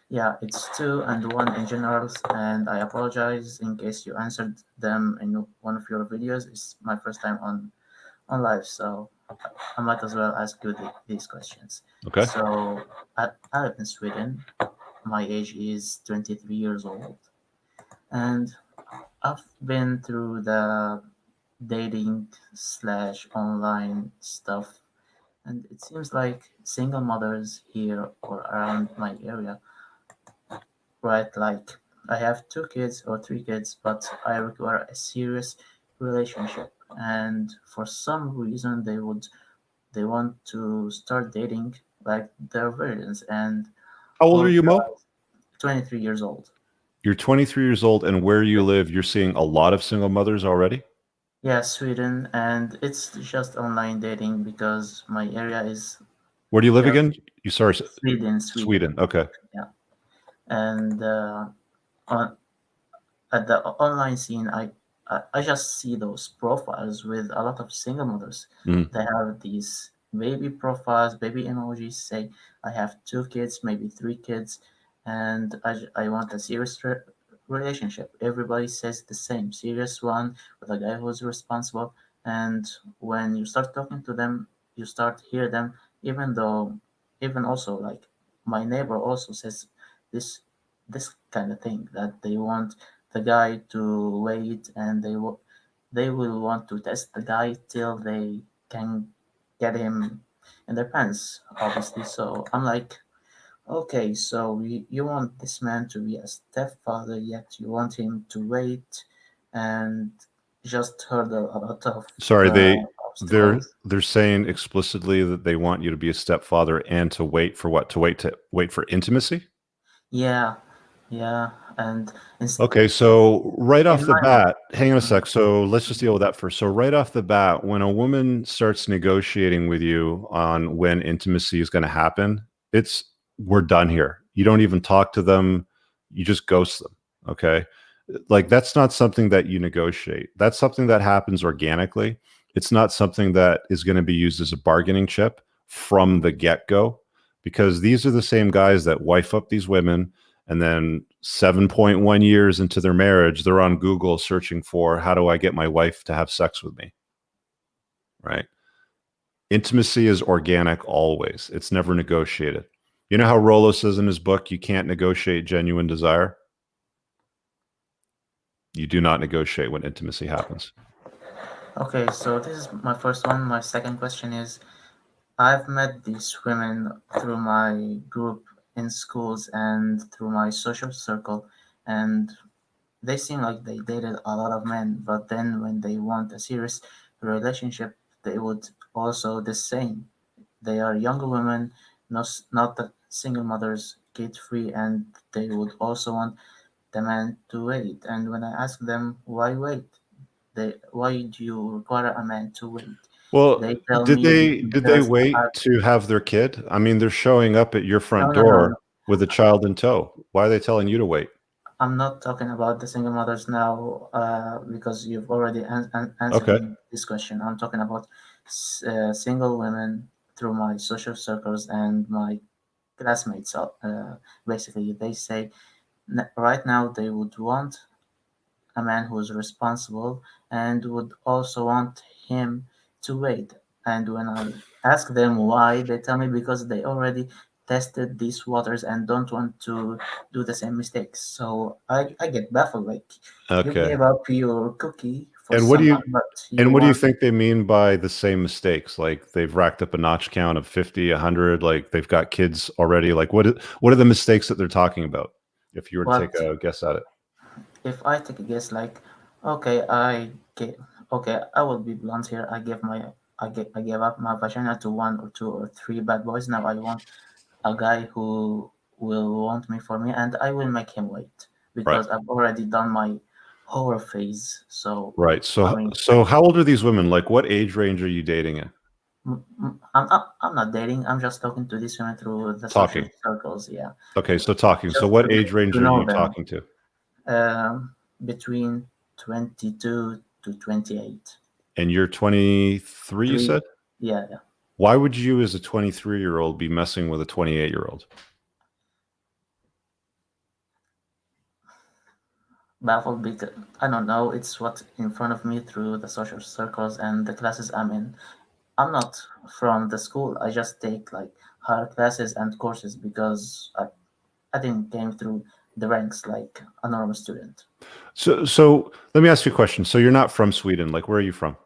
Yeah, it's 2 and 1 in general, and I apologize in case you answered them in one of your videos. It's my first time on live, so I might as well ask you these questions. Okay. So I live in Sweden. My age is 23 years old, and I've been through the dating / online stuff, and it seems like single mothers here or around my area, right? Like, I have 2 kids or 3 kids, but I require a serious relationship, and for some reason they want to start dating like their virgins. And how old are you, Mo? 23 years old. You're 23 years old, and where you live, you're seeing a lot of single mothers already? Yeah, Sweden, and it's just online dating because my area is... Where do you live again? Sweden. Okay. Yeah. And at the online scene, I just see those profiles with a lot of single mothers. Mm. They have these baby profiles, baby emojis, say I have 2 kids, maybe 3 kids, and I want a serious relationship. Everybody says the same, serious one with a guy who's responsible. And when you start talking to them, you start hear them, even also, like, my neighbor also says this kind of thing, that they want the guy to wait, and they will want to test the guy till they can get him in their pants, obviously. So I'm like, okay, so you want this man to be a stepfather, yet you want him to wait and just hurdle a lot of Sorry, obstacles. they're saying explicitly that they want you to be a stepfather and to wait for what? To wait for intimacy? Yeah, yeah, and Okay, so right in off the my mind, bat, hang on a sec. So let's just deal with that first. So right off the bat, when a woman starts negotiating with you on when intimacy is going to happen, it's we're done here. You don't even talk to them. You just ghost them. Okay. Like that's not something that you negotiate. That's something that happens organically. It's not something that is going to be used as a bargaining chip from the get-go, because these are the same guys that wife up these women, and then 7.1 years into their marriage, they're on Google searching for how do I get my wife to have sex with me, right? Intimacy is organic always. It's never negotiated. You know how Rollo says in his book, you can't negotiate genuine desire? You do not negotiate when intimacy happens. okay, so this is my first one. My second question is, I've met these women through my group in schools and through my social circle, and they seem like they dated a lot of men, but then when they want a serious relationship, they would also the same. They are younger women, not the single mothers, kid free, and they would also want the man to wait. And when I ask them why wait, why do you require a man to wait? Well, They tell did me they because wait to have their kid? I mean, they're showing up at your no, front no, no, door no. with a child in tow. Why are they telling you to wait? I'm not talking about the single mothers now, because you've already answered Okay. me this question. I'm talking about single women through my social circles and my classmates. Basically, they say right now they would want a man who is responsible and would also want him to wait. And when I ask them why, they tell me because they already tested these waters and don't want to do the same mistakes. So I get baffled. Like, you Okay. gave up your cookie for And what do you someone, but you And what do you want. think they mean by the same mistakes? Like they've racked up a notch count of 50, 100, like they've got kids already. Like what are the mistakes that they're talking about? If you were to take What a guess at it. if I take a guess? Like, okay, okay, I will be blunt here. I gave up my vagina to one or two or three bad boys. Now I want a guy who will want me for me, and I will make him wait Right. because I've already done my horror phase. So, Right. I So mean, so how old are these women? Like what age range are you dating in? I'm not dating. I'm just talking to this woman through the social Talking. circles. Yeah, Okay, so talking. So just what to get age range to are know you them. talking to? Between 22 to 28. And you're 23, you Three, said? yeah, yeah. Why would you as a 23-year-old be messing with a 28-year-old? Baffled because I don't know. It's what's in front of me through the social circles and the classes I'm in. I'm not from the school. I just take like higher classes and courses because I didn't came through the ranks like a normal student. So let me ask you a question. So you're not from Sweden. Like where are you from?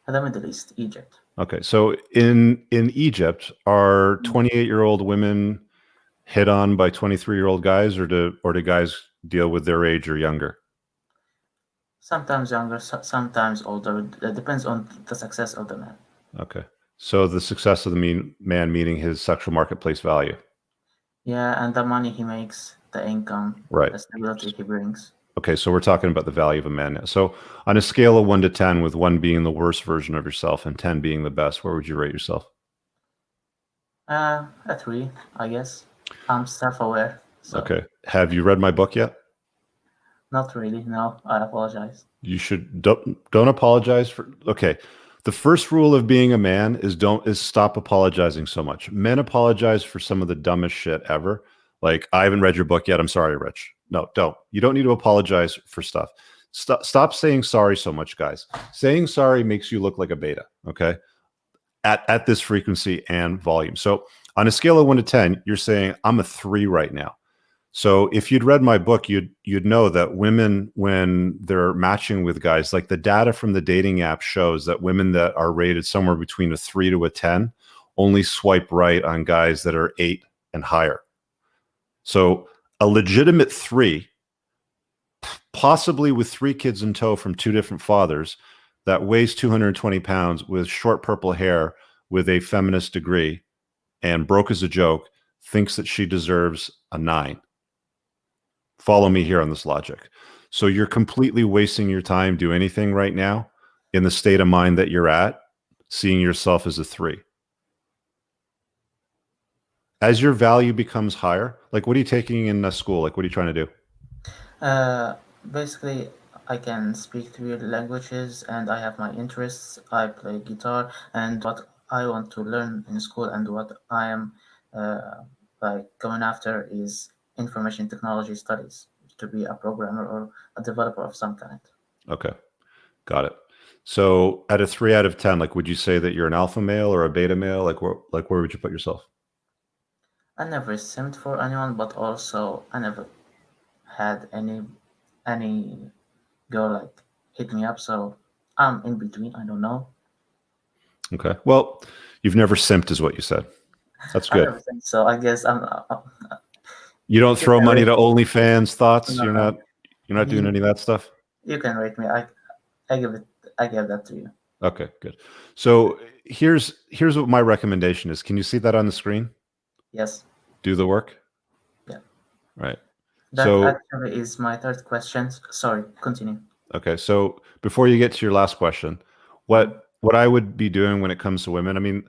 The Middle East, Egypt. Okay. So in Egypt, are 28-year-old women hit on by 23-year-old guys, or do guys deal with their age or younger? Sometimes younger, sometimes older. It depends on the success of the man. Okay. So the success of the man meaning his sexual marketplace value. Yeah, and the money he makes, the income, Right. the stability he brings. Okay, so we're talking about the value of a man now. So on a scale of 1 to 10, with 1 being the worst version of yourself and 10 being the best, where would you rate yourself? A three, I guess. I'm self-aware, so Okay. Have you read my book yet? not really. No, I apologize. You should don't apologize for. Okay. The first rule of being a man is stop apologizing so much. Men apologize for some of the dumbest shit ever. Like, I haven't read your book yet. I'm sorry, Rich. No, don't. You don't need to apologize for stuff. Stop saying sorry so much, guys. Saying sorry makes you look like a beta. Okay. At this frequency and volume. So on a scale of 1 to 10, you're saying I'm a 3 right now. So if you'd read my book, you'd know that women, when they're matching with guys, like the data from the dating app shows that women that are rated somewhere between a 3 to a 10 only swipe right on guys that are 8 and higher. So a legitimate 3, possibly with 3 kids in tow from 2 different fathers, that weighs 220 pounds with short purple hair with a feminist degree and broke as a joke, thinks that she deserves a 9. Follow me here on this logic. So you're completely wasting your time doing anything right now in the state of mind that you're at, seeing yourself as a 3. As your value becomes higher, like what are you taking in school? Like what are you trying to do? Basically, I can speak 3 languages and I have my interests. I play guitar, and what I want to learn in school and what I am like going after is information technology studies, to be a programmer or a developer of some kind. Okay, got it. So at a 3 out of 10, like would you say that you're an alpha male or a beta male? Like where would you put yourself? I never simped for anyone, but also I never had any girl like hit me up, so I'm in between. I don't know. Okay. Well, you've never simped is what you said. That's I good. never think so. I guess You don't you throw can money rate to OnlyFans thoughts? no, You're no. not doing You, any of that stuff? you can rate me. I give it. I give that to you. Okay, good. So here's what my recommendation is. Can you see that on the screen? Yes. Do the work. Yeah. Right. That So actually is my third question. Sorry. Continue. okay. So before you get to your last question, Mhm. what I would be doing when it comes to women, I mean,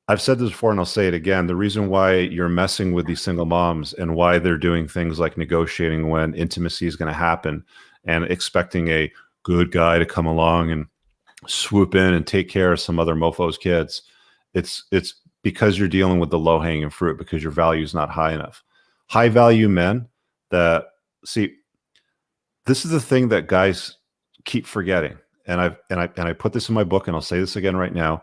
I've said this before and I'll say it again. The reason why you're messing with these single moms and why they're doing things like negotiating when intimacy is going to happen and expecting a good guy to come along and swoop in and take care of some other mofo's kids, it's because you're dealing with the low hanging fruit because your value is not high enough. High value men that see, this is the thing that guys keep forgetting. And I put this in my book and I'll say this again right now.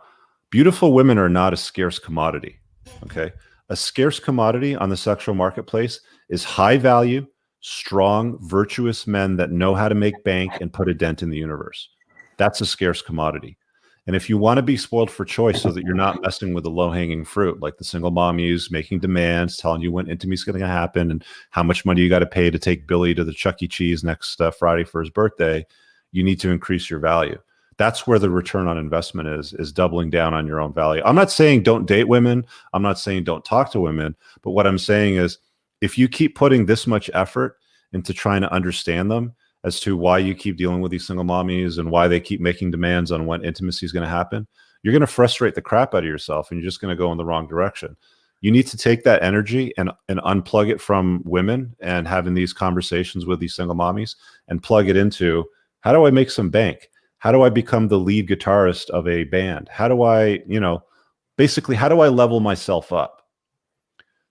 Beautiful women are not a scarce commodity. Okay. A scarce commodity on the sexual marketplace is high value, strong, virtuous men that know how to make bank and put a dent in the universe. That's a scarce commodity. And if you want to be spoiled for choice so that you're not messing with the low hanging fruit, like the single mom use, making demands, telling you when intimacy is going to happen and how much money you got to pay to take Billy to the Chuck E. Cheese next Friday for his birthday, you need to increase your value. That's where the return on investment is doubling down on your own value. I'm not saying don't date women. I'm not saying don't talk to women. But what I'm saying is if you keep putting this much effort into trying to understand them as to why you keep dealing with these single mommies and why they keep making demands on when intimacy is going to happen, you're going to frustrate the crap out of yourself and you're just going to go in the wrong direction. You need to take that energy and unplug it from women and having these conversations with these single mommies and plug it into how do I make some bank? How do I become the lead guitarist of a band? How do I, basically, how do I level myself up?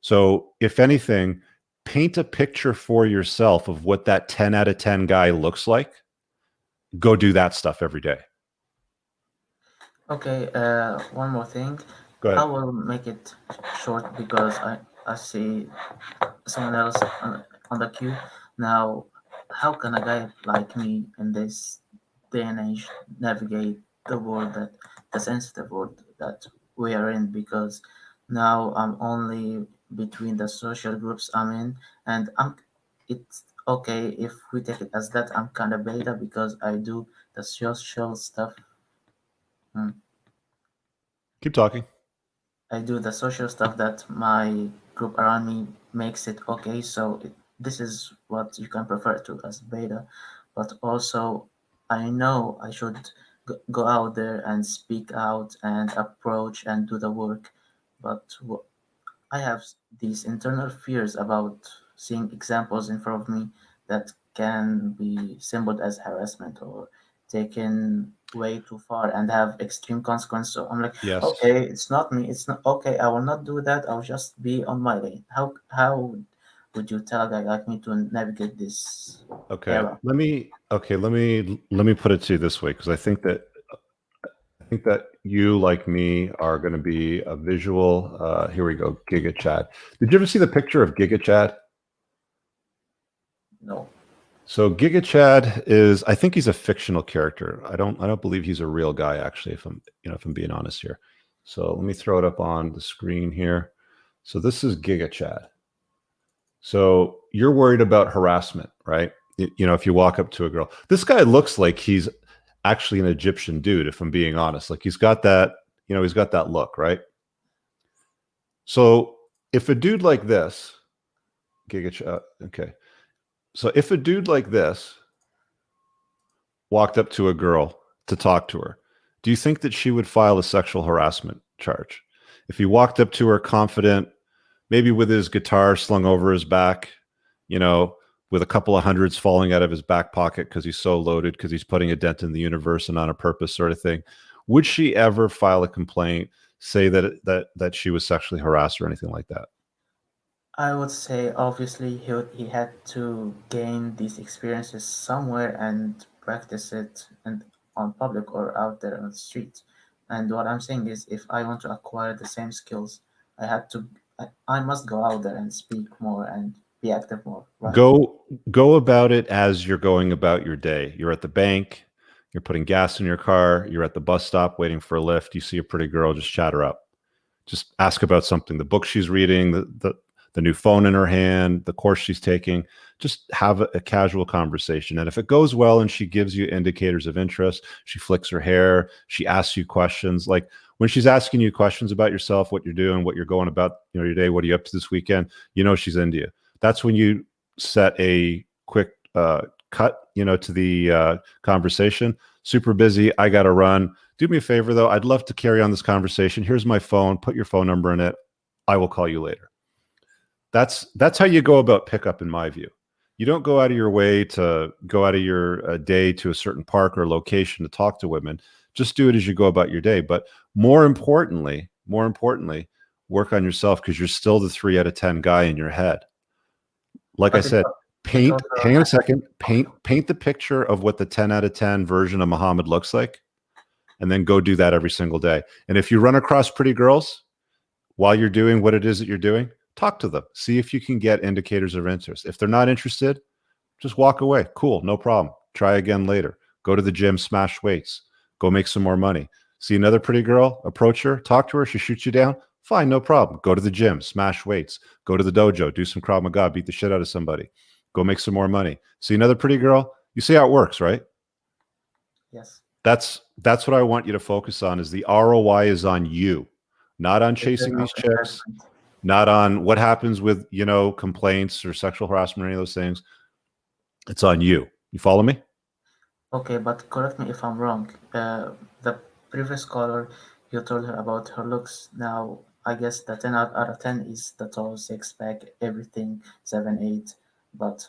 So, if anything, paint a picture for yourself of what that 10 out of 10 guy looks like. Go do that stuff every day. Okay. One more thing. Go I ahead. will make it short because I see someone else on the queue now. How can a guy like me in this day and age navigate the world, that the sensitive world that we are in? Because now I'm only between the social groups I'm in, and it's okay if we take it as that I'm kind of beta because I do the social stuff. Hmm. Keep talking. I do the social stuff that my group around me makes it okay. So this is what you can prefer to as beta, but also I know I should go out there and speak out and approach and do the work, but I have these internal fears about seeing examples in front of me that can be symbolic as harassment or taken way too far and have extreme consequences. So I'm like, Yes. okay, it's not me. It's not okay. I will not do that. I'll just be on my lane. How would you tell a guy like me to navigate this Okay. era? Let me put it to you this way because I think that you, like me, are going to be a visual. Here we go, Giga Chad. Did you ever see the picture of Giga Chad? No. So Giga Chad is, I think he's a fictional character. I don't believe he's a real guy, actually, if I'm being honest here. So let me throw it up on the screen here. So this is Giga Chad. So you're worried about harassment, right? If you walk up to a girl, this guy looks like he's actually an Egyptian dude, if I'm being honest. Like he's got that, he's got that look, right? So if a dude like this, Giga Chad, okay. So if a dude like this walked up to a girl to talk to her, do you think that she would file a sexual harassment charge? If he walked up to her confident, maybe with his guitar slung over his back, with a couple of hundreds falling out of his back pocket because he's so loaded, because he's putting a dent in the universe and on a purpose sort of thing, would she ever file a complaint, say that she was sexually harassed or anything like that? I would say obviously he had to gain these experiences somewhere and practice it and on public or out there on the street. And what I'm saying is, if I want to acquire the same skills, I had to I must go out there and speak more and be active more, right? Go about it as you're going about your day. You're at the bank, you're putting gas in your car, you're at the bus stop waiting for a lift, you see a pretty girl, just chat her up. Just ask about something, the book she's reading, the new phone in her hand, the course she's taking. Just have a casual conversation. And if it goes well and she gives you indicators of interest, she flicks her hair, she asks you questions. Like when she's asking you questions about yourself, what you're doing, what you're going about, your day, what are you up to this weekend? She's into you. That's when you set a quick cut, to the conversation. Super busy. I got to run. Do me a favor, though. I'd love to carry on this conversation. Here's my phone. Put your phone number in it. I will call you later. That's how you go about pickup, in my view. You don't go out of your way to go out of your day to a certain park or location to talk to women. Just do it as you go about your day. But more importantly, work on yourself, because you're still the 3 out of 10 guy in your head. Like I But said, it also hang on a second, paint the picture of what the 10 out of 10 version of Muhammad looks like, and then go do that every single day. And if you run across pretty girls while you're doing what it is that you're doing, talk to them. See if you can get indicators of interest. If they're not interested, just walk away. Cool, no problem. Try again later. Go to the gym, smash weights. Go make some more money. See another pretty girl, approach her, talk to her. She shoots you down. Fine, no problem. Go to the gym, smash weights. Go to the dojo, do some Krav Maga, beat the shit out of somebody. Go make some more money. See another pretty girl. You see how it works, right? yes. That's what I want you to focus on. Is the ROI is on you, not on chasing these chicks, not on what happens with, complaints or sexual harassment or any of those things. It's on you. You follow me? Okay, but correct me if I'm wrong. The previous caller, you told her about her looks. Now, I guess the 10 out of 10 is the tall, six pack, everything, 7, 8. But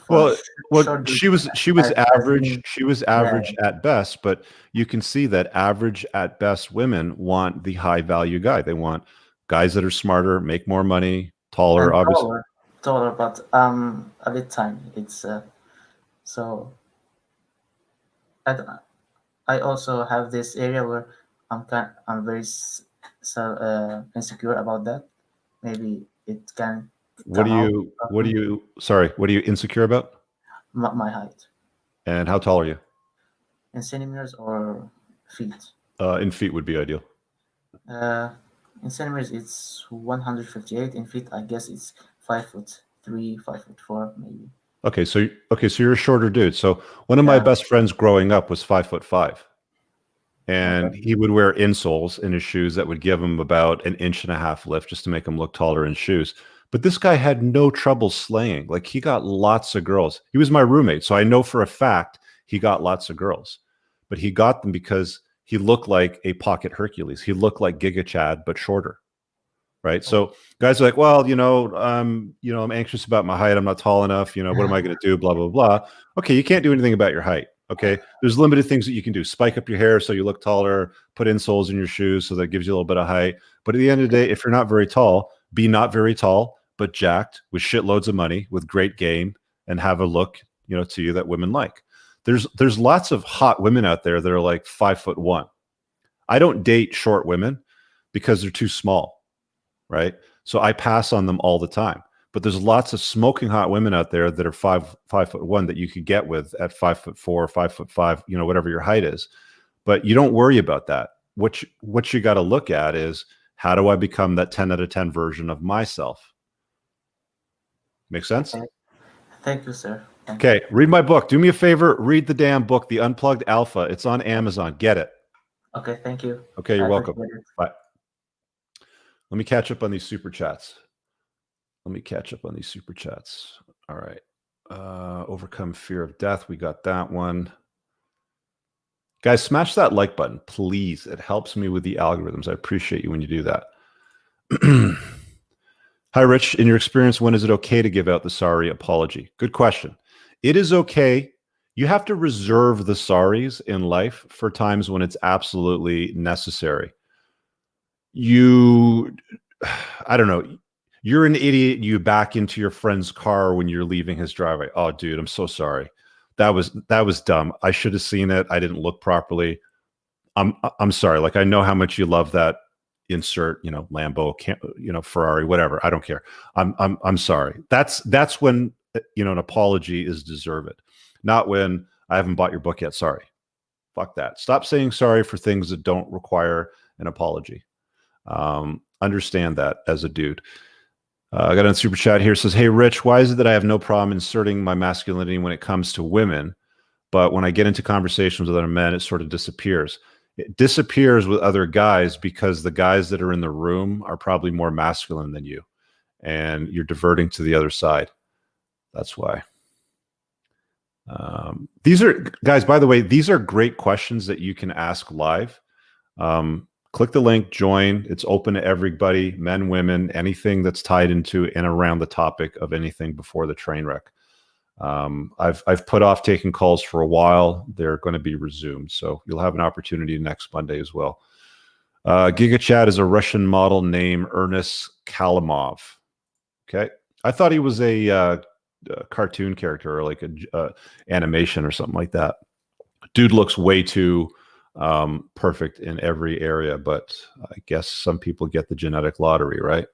for Well, short dudes she was as average. me, She was yeah, average at best, but you can see that average at best women want the high value guy. They want guys that are smarter, make more money, taller, and obviously. taller, but a bit tiny. It's so I, d- I also have this area where I'm very insecure about that. Maybe it can come out What are you insecure about? my height And how tall are you? in centimeters or feet. In feet would be ideal. Uh, in centimeters, it's 158. In feet, I guess it's 5'3", 5'4", maybe. Okay, so you're a shorter dude. So one of my Yeah. best friends growing up was 5'5", and Okay. he would wear insoles in his shoes that would give him about an inch and a half lift just to make him look taller in shoes. But this guy had no trouble slaying. Like he got lots of girls. He was my roommate, so I know for a fact he got lots of girls. But he got them because he looked like a pocket Hercules. He looked like Giga Chad, but shorter. Right. So guys are like, well, I'm anxious about my height. I'm not tall enough. What am I going to do? Blah, blah, blah. Okay. You can't do anything about your height. Okay. There's limited things that you can do. Spike up your hair so you look taller, put insoles in your shoes so that gives you a little bit of height. But at the end of the day, if you're not very tall, be not very tall, but jacked with shitloads of money, with great game, and have a look, to you that women like. There's lots of hot women out there that are like 5'1". I don't date short women because they're too small. Right. So I pass on them all the time. But there's lots of smoking hot women out there that are 5'1" that you could get with at 5'4", 5'5", whatever your height is. But you don't worry about that. What you got to look at is, how do I become that 10 out of 10 version of myself? Make sense? Okay. Thank you, sir. Thank you. Okay, read my book. Do me a favor, read the damn book, The Unplugged Alpha. It's on Amazon. Get it. Okay, thank you. Okay, you're I welcome. appreciate it. Bye. Let me catch up on these super chats. All right. Overcome fear of death. We got that one. Guys, smash that like button, please. It helps me with the algorithms. I appreciate you when you do that. Hi, Rich. In your experience, when is it okay to give out the sorry apology? Good question. It is okay. You have to reserve the sorries in life for times when it's absolutely necessary. I don't know. You're an idiot. You back into your friend's car when you're leaving his driveway. Oh, dude, I'm so sorry. That was dumb. I should have seen it. I didn't look properly. I'm sorry. Like, I know how much you love that insert, Lambo, Ferrari, whatever. I don't care. I'm sorry. That's when, an apology is deserved, not when I haven't bought your book yet. Sorry. Fuck that. Stop saying sorry for things that don't require an apology. Understand that as a dude. I got a super chat here. Says, hey, Rich, why is it that I have no problem inserting my masculinity when it comes to women, but when I get into conversations with other men, it sort of disappears? It disappears with other guys because the guys that are in the room are probably more masculine than you, and you're diverting to the other side. That's why. These are, guys, by the way, these are great questions that you can ask live. Click the link, join. It's open to everybody, men, women, anything that's tied into and around the topic of anything before the train wreck. I've put off taking calls for a while. They're going to be resumed, so you'll have an opportunity next Monday as well. GigaChat is a Russian model named Ernest Kalimov. Okay, I thought he was a cartoon character or like a animation or something like that. Dude looks way too perfect in every area, but I guess some people get the genetic lottery, right?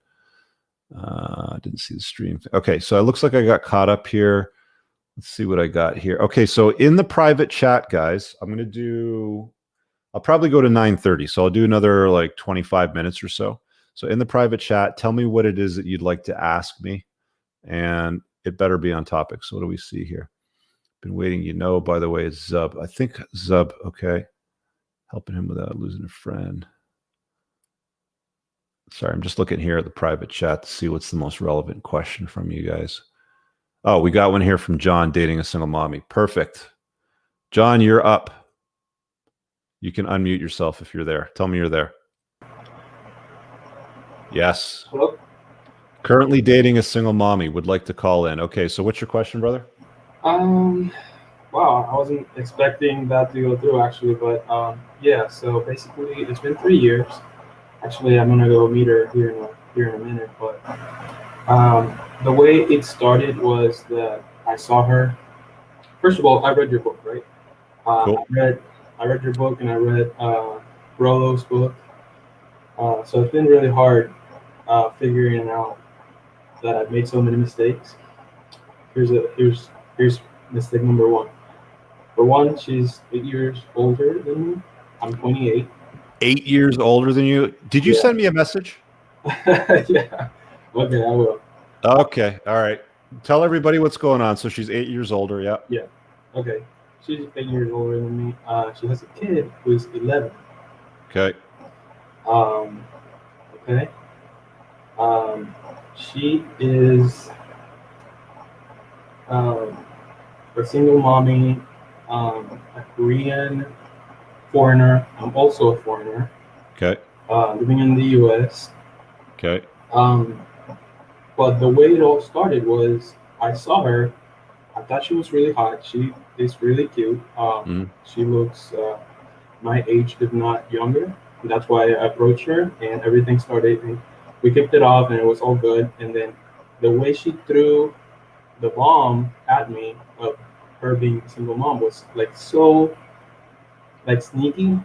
I didn't see the stream. Okay, so it looks like I got caught up here. Let's see what I got here. Okay, so in the private chat, guys, I'll probably go to 9:30, so I'll do another like 25 minutes or so. So in the private chat, tell me what it is that you'd like to ask me, and it better be on topic. So what do we see here? Been waiting, by the way, is Zub. I think Zub, okay. Helping him without losing a friend. Sorry, I'm just looking here at the private chat to see what's the most relevant question from you guys. Oh, we got one here from John, dating a single mommy. Perfect. John, you're up. You can unmute yourself if you're there. Tell me you're there. Yes. Hello? Currently dating a single mommy. Would like to call in. Okay, so what's your question, brother? Wow, I wasn't expecting that to go through actually, but yeah. So basically, it's been 3 years. Actually, I'm gonna go meet her here in a minute. But the way it started was that I saw her. First of all, I read your book, right? Cool. I read your book and I read Rollo's book. So it's been really hard figuring out that I've made so many mistakes. Here's mistake number one. For one, she's 8 years older than me. I'm 28. 8 years older than you. Did you Yeah. send me a message? Yeah. Okay, I will. Okay. All right. Tell everybody what's going on. So she's 8 years older. Yeah. Yeah. Okay. She's 8 years older than me. She has a kid who's 11. Okay. Okay. She is a single mommy, a Korean foreigner. I'm also a foreigner. Okay. Living in the U.S. Okay. But the way it all started was I saw her. I thought she was really hot. She is really cute. She looks my age, if not younger. And that's why I approached her, and everything started. And we kicked it off, and it was all good. And then the way she threw the bomb at me of her being a single mom was like so like sneaky,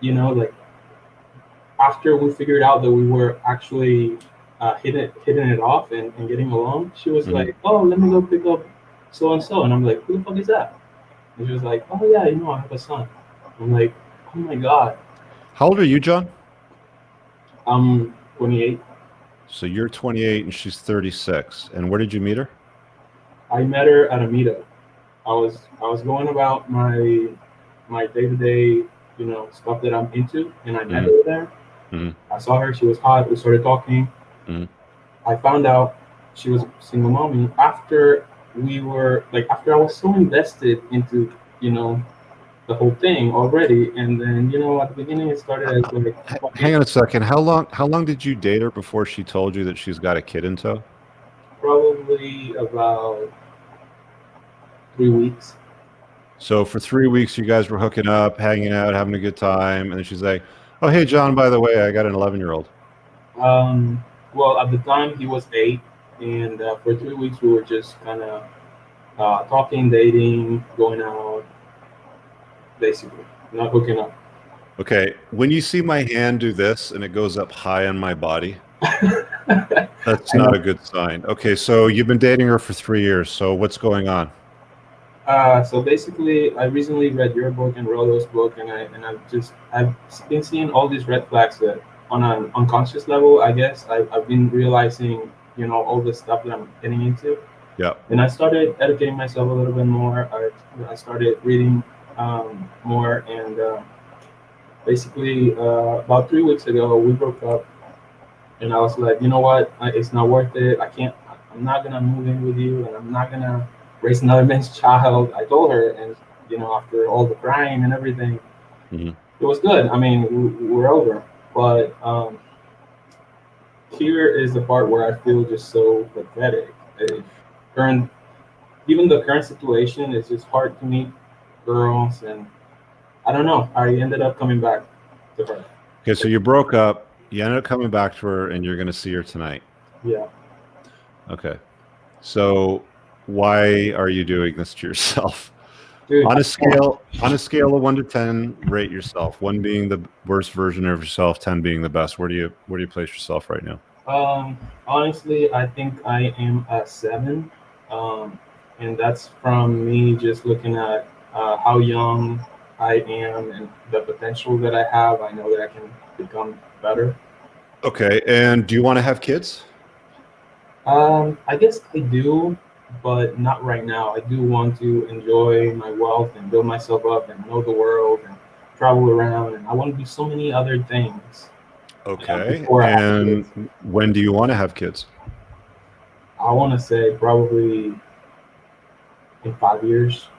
like after we figured out that we were actually hitting it off and getting along, she was Mhm. like, "Oh, let me go pick up so and so," and I'm like, "Who the fuck is that?" And she was like, "Oh yeah, I have a son." I'm like, "Oh my god." How old are you, John? I'm 28. So you're 28 and she's 36. And where did you meet her? I met her at a meetup. I was going about my day-to-day, stuff that I'm into, and I met her there. Mhm. I saw her. She was hot. We started talking. Mhm. I found out she was a single mommy after after I was so invested into, the whole thing already. And then, at the beginning it started as Hang on a second. How long did you date her before she told you that she's got a kid in tow? probably about 3 weeks. So for 3 weeks, you guys were hooking up, hanging out, having a good time, and then she's like, "Oh, hey, John, by the way, I got an 11-year-old." Well, at the time he was 8, and for 3 weeks we were just kind of talking, dating, going out, basically, not hooking up. Okay, when you see my hand do this and it goes up high on my body, that's I know. not a good sign. Okay, so you've been dating her for 3 years. So what's going on? So basically, I recently read your book and Rollo's book, and I've been seeing all these red flags that on an unconscious level, I guess I've been realizing, all the stuff that I'm getting into, Yeah. and I started educating myself a little bit more. I started reading more, and basically, about 3 weeks ago, we broke up, and I was like, you know what, it's not worth it. I can't. I'm not gonna move in with you, and I'm not gonna raise another man's child. I told her, and after all the crying and everything, Mhm. it was good. I mean, we're over. But here is the part where I feel just so pathetic. Current, even the current situation is just hard to meet girls, and I don't know. I ended up coming back to her. Okay, so you broke up, you ended up coming back to her, and you're going to see her tonight. Yeah. Okay. So why are you doing this to yourself? Dude, On a scale of 1 to 10, rate yourself. 1 being the worst version of yourself, 10 being the best. Where do you place yourself right now? honestly, I think I am a 7, and that's from me just looking at how young I am and the potential that I have. I know that I can become better. Okay, and do you want to have kids? I guess I do, but not right now. I do want to enjoy my wealth and build myself up and know the world and travel around, and I want to do so many other things. Okay, Before I have kids. and when do you want to have kids? I want to say probably in 5 years.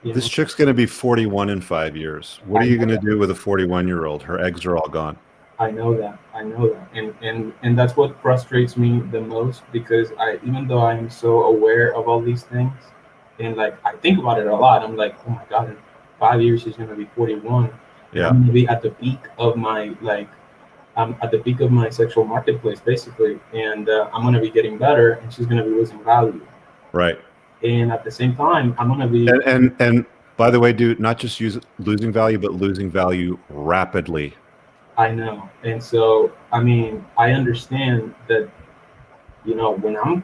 This chick's going to be 41 in 5 years. What are you going to do with a 41-year-old? Her eggs are all gone. I know that, and that's what frustrates me the most, because even though I'm so aware of all these things, and I think about it a lot, I'm like, oh my god, in 5 years she's gonna be 41. Yeah. I'm gonna be at the peak of my I'm at the peak of my sexual marketplace, basically, and I'm gonna be getting better, and she's gonna be losing value. Right. And at the same time, I'm gonna be and by the way, dude, not just losing value, but losing value rapidly. I know. And so, I mean, I understand that, when I'm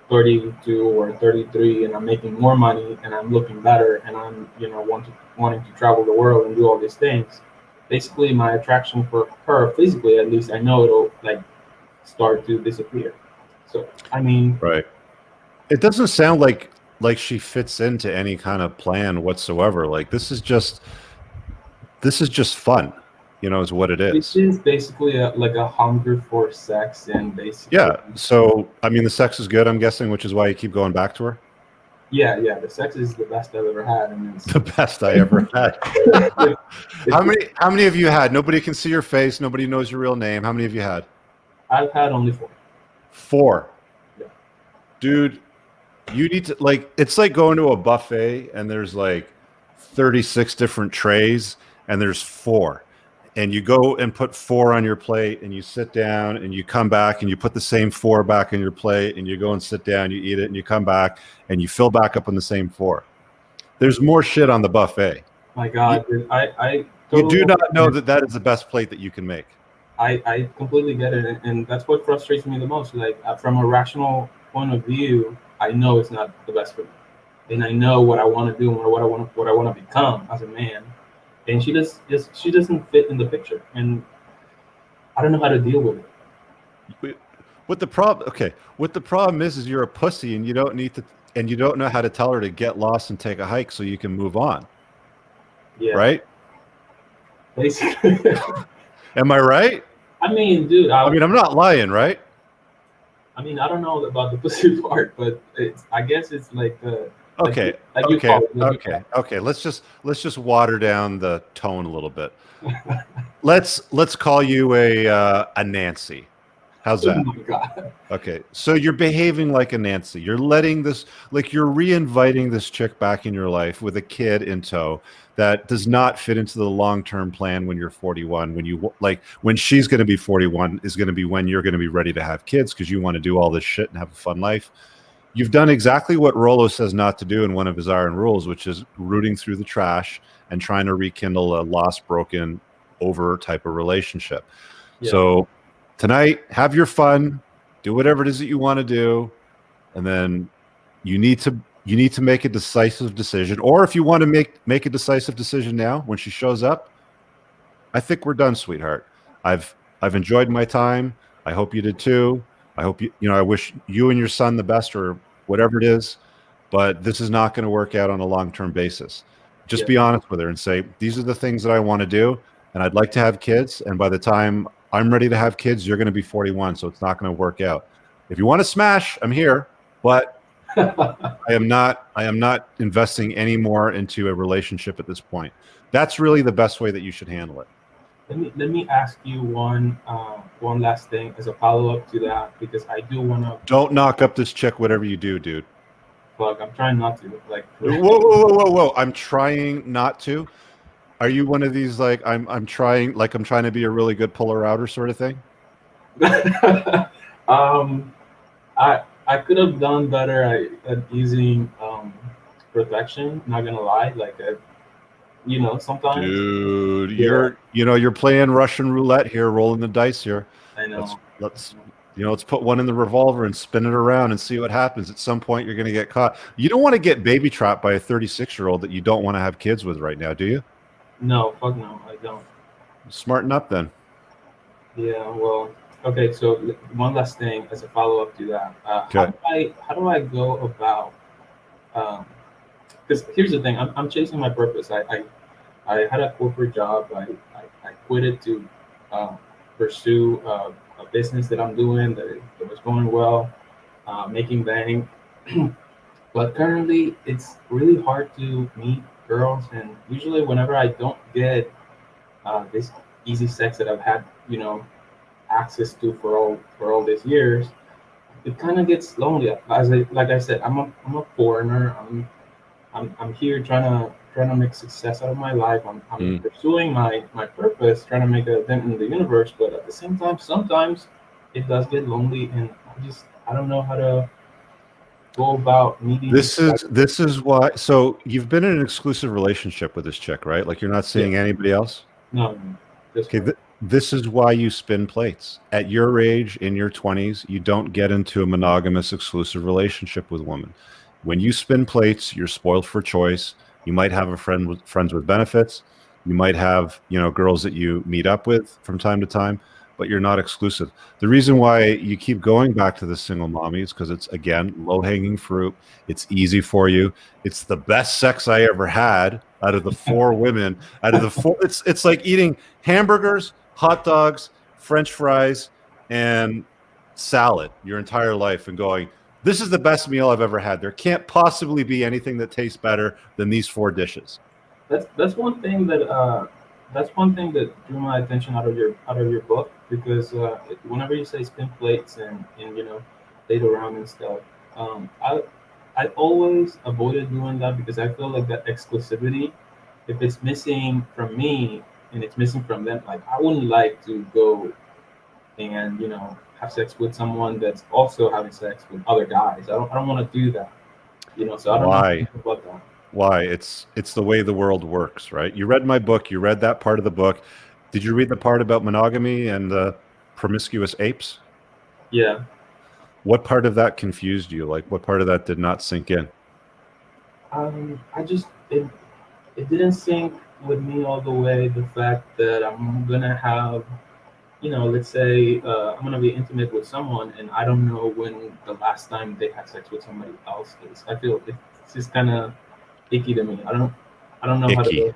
32 or 33 and I'm making more money and I'm looking better and I'm, wanting to travel the world and do all these things, basically my attraction for her physically, at least I know it'll start to disappear. So, I mean, Right. It doesn't sound like she fits into any kind of plan whatsoever. Like this is just fun, is what it this is. is basically a hunger for sex, and basically, Yeah. So, I mean, the sex is good, I'm guessing, which is why you keep going back to her. yeah, the sex is the best I've ever had, and The best I ever had. How many have you had? Nobody can see your face. Nobody knows your real name. How many have you had? I've had only 4. 4. Yeah. Dude, you need to it's like going to a buffet and there's 36 different trays and there's 4. And you go and put 4 on your plate and you sit down and you come back and you put the same 4 back on your plate and you go and sit down, you eat it and you come back and you fill back up on the same 4. There's more shit on the buffet. My God, dude, I You totally do not know that is the best plate that you can make. I completely get it, and that's what frustrates me the most. Like from a rational point of view, I know it's not the best for me, and I know what I want to do and what I want to become as a man. And just she doesn't fit in the picture, and I don't know how to deal with it. What the problem? Okay, what the problem is you're a pussy and you don't need to, and you don't know how to tell her to get lost and take a hike so you can move on. Yeah, Right? basically. Am I right? I mean, dude, I mean, I'm not lying, right? I mean, I don't know about the pussy part, but I guess it's like the Okay, like you okay, call it. Like okay, okay. Let's just water down the tone a little bit. Let's call you a Nancy. How's Oh that? my god. Okay, so you're behaving like a Nancy. You're letting this, like you're re-inviting this chick back in your life with a kid in tow that does not fit into the long-term plan when you're 41. When you like when she's going to be 41 is going to be when you're going to be ready to have kids because you want to do all this shit and have a fun life. You've done exactly what Rollo says not to do in one of his iron rules, which is rooting through the trash and trying to rekindle a lost, broken, over type of relationship. Yeah. So tonight, have your fun, do whatever it is that you want to do, and then you need to make a decisive decision. Or if you want to make a decisive decision now when she shows up, I think we're done, sweetheart. I've enjoyed my time. I hope you did too. I hope I wish you and your son the best or whatever it is, but this is not going to work out on a long-term basis. Just Yeah. be honest with her and say, these are the things that I want to do, and I'd like to have kids. And by the time I'm ready to have kids, you're going to be 41, so it's not going to work out. If you want to smash, I'm here, but I am not investing any more into a relationship at this point. That's really the best way that you should handle it. Let me ask you one last thing as a follow up to that, because I do want to. Don't knock up this chick, whatever you do, dude. Fuck, I'm trying not to. Like, whoa! I'm trying not to. Are you one of these like I'm trying to be a really good puller outer sort of thing? I could have done better at using protection. Not gonna lie, like sometimes. Dude, Yeah. you're playing Russian roulette here, rolling the dice here. I know. Let's put one in the revolver and spin it around and see what happens. At some point, you're going to get caught. You don't want to get baby trapped by a 36-year-old that you don't want to have kids with right now, do you? No, fuck no, I don't. Smarten up then. Yeah, well, okay. So one last thing as a follow up to that. Okay. How do I go about? Because here's the thing, I'm chasing my purpose. I had a corporate job. I quit it to pursue a business that I'm doing that was going well, making bank. But currently, it's really hard to meet girls, and usually, whenever I don't get this easy sex that I've had, access to for all these years, it kind of gets lonely. Like I said, I'm a foreigner. I'm here trying to make success out of my life. I'm pursuing my purpose, trying to make a dent in the universe. But at the same time, sometimes it does get lonely, and I don't know how to go about meeting. This is why. So you've been in an exclusive relationship with this chick, right? Like you're not seeing anybody else. No. Okay. This is why you spin plates. At your age, in your 20s, you don't get into a monogamous exclusive relationship with a woman. When you spin plates, you're spoiled for choice. You might have friends with benefits. You might have, girls that you meet up with from time to time, but you're not exclusive. The reason why you keep going back to the single mommy is because it's, again, low-hanging fruit. It's easy for you. It's the best sex I ever had out of the four women. Out of the four, it's like eating hamburgers, hot dogs, French fries, and salad your entire life and going, this is the best meal I've ever had. There can't possibly be anything that tastes better than these four dishes. That's one thing that drew my attention out of your book, because whenever you say spin plates and date around and stuff, I always avoided doing that because I feel like that exclusivity, if it's missing from me and it's missing from them, like I wouldn't like to go and have sex with someone that's also having sex with other guys. I don't want to do that. So I don't know about that. Why? It's the way the world works, right? You read my book, you read that part of the book. Did you read the part about monogamy and the promiscuous apes? Yeah. What part of that confused you? Like, what part of that did not sink in? I just it didn't sink with me all the way. The fact that I'm gonna have, let's say I'm gonna be intimate with someone, and I don't know when the last time they had sex with somebody else is. I feel it's just kind of icky to me. I don't know how Icky. to.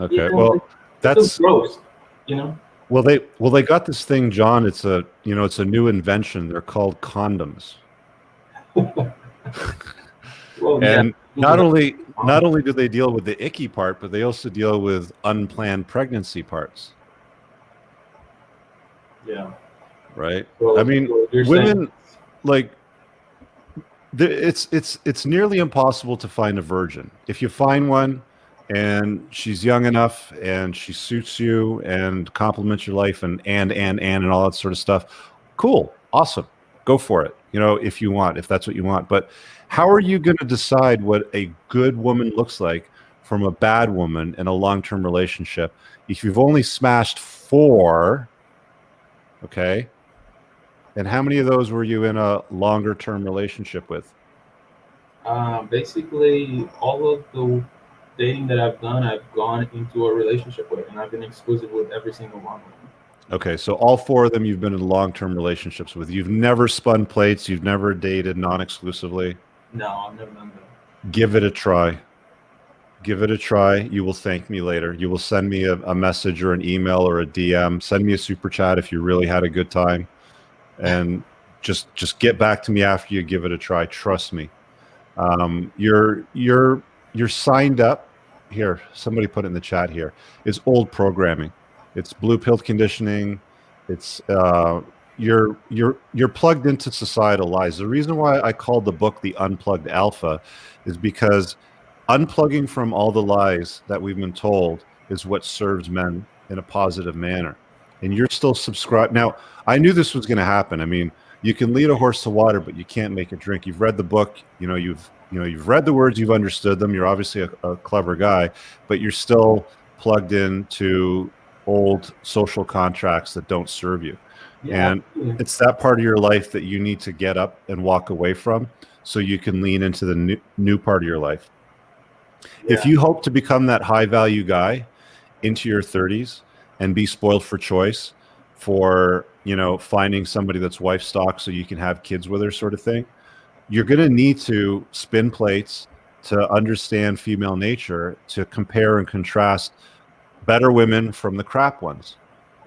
Okay. Yeah, Well, it feels that's gross. You know. well they got this thing, John. It's a it's a new invention. They're called condoms. Well, yeah. And not only do they deal with the icky part, but they also deal with unplanned pregnancy parts. Yeah. Right. Well, I mean, you're women saying, like it's nearly impossible to find a virgin. If you find one and she's young enough and she suits you and complements your life and all that sort of stuff, cool, awesome, go for it. If you want, if that's what you want. But how are you going to decide what a good woman looks like from a bad woman in a long-term relationship if you've only smashed 4? Okay. And how many of those were you in a longer term relationship with? basically all of the dating that I've done, I've gone into a relationship with, and I've been exclusive with every single one of them. Okay, so all 4 of them you've been in long term relationships with. You've never spun plates, you've never dated non exclusively. No, I've never done that. Give it a try. Give it a try. You will thank me later. You will send me a message or an email or a DM. Send me a super chat if you really had a good time. And just get back to me after you give it a try. Trust me. You're signed up here. Somebody put it in the chat here. It's old programming. It's blue pill conditioning. It's you're plugged into societal lies. The reason why I called the book The Unplugged Alpha is because unplugging from all the lies that we've been told is what serves men in a positive manner. And you're still subscribed. Now, I knew this was going to happen. I mean, you can lead a horse to water, but you can't make it drink. You've read the book, you've read the words, you've understood them. You're obviously a clever guy, but you're still plugged into old social contracts that don't serve you. Yeah, And it's that part of your life that you need to get up and walk away from so you can lean into the new part of your life. yeah. If you hope to become that high value guy into your 30s and be spoiled for choice for, finding somebody that's wife stock so you can have kids with her sort of thing, you're going to need to spin plates to understand female nature, to compare and contrast better women from the crap ones.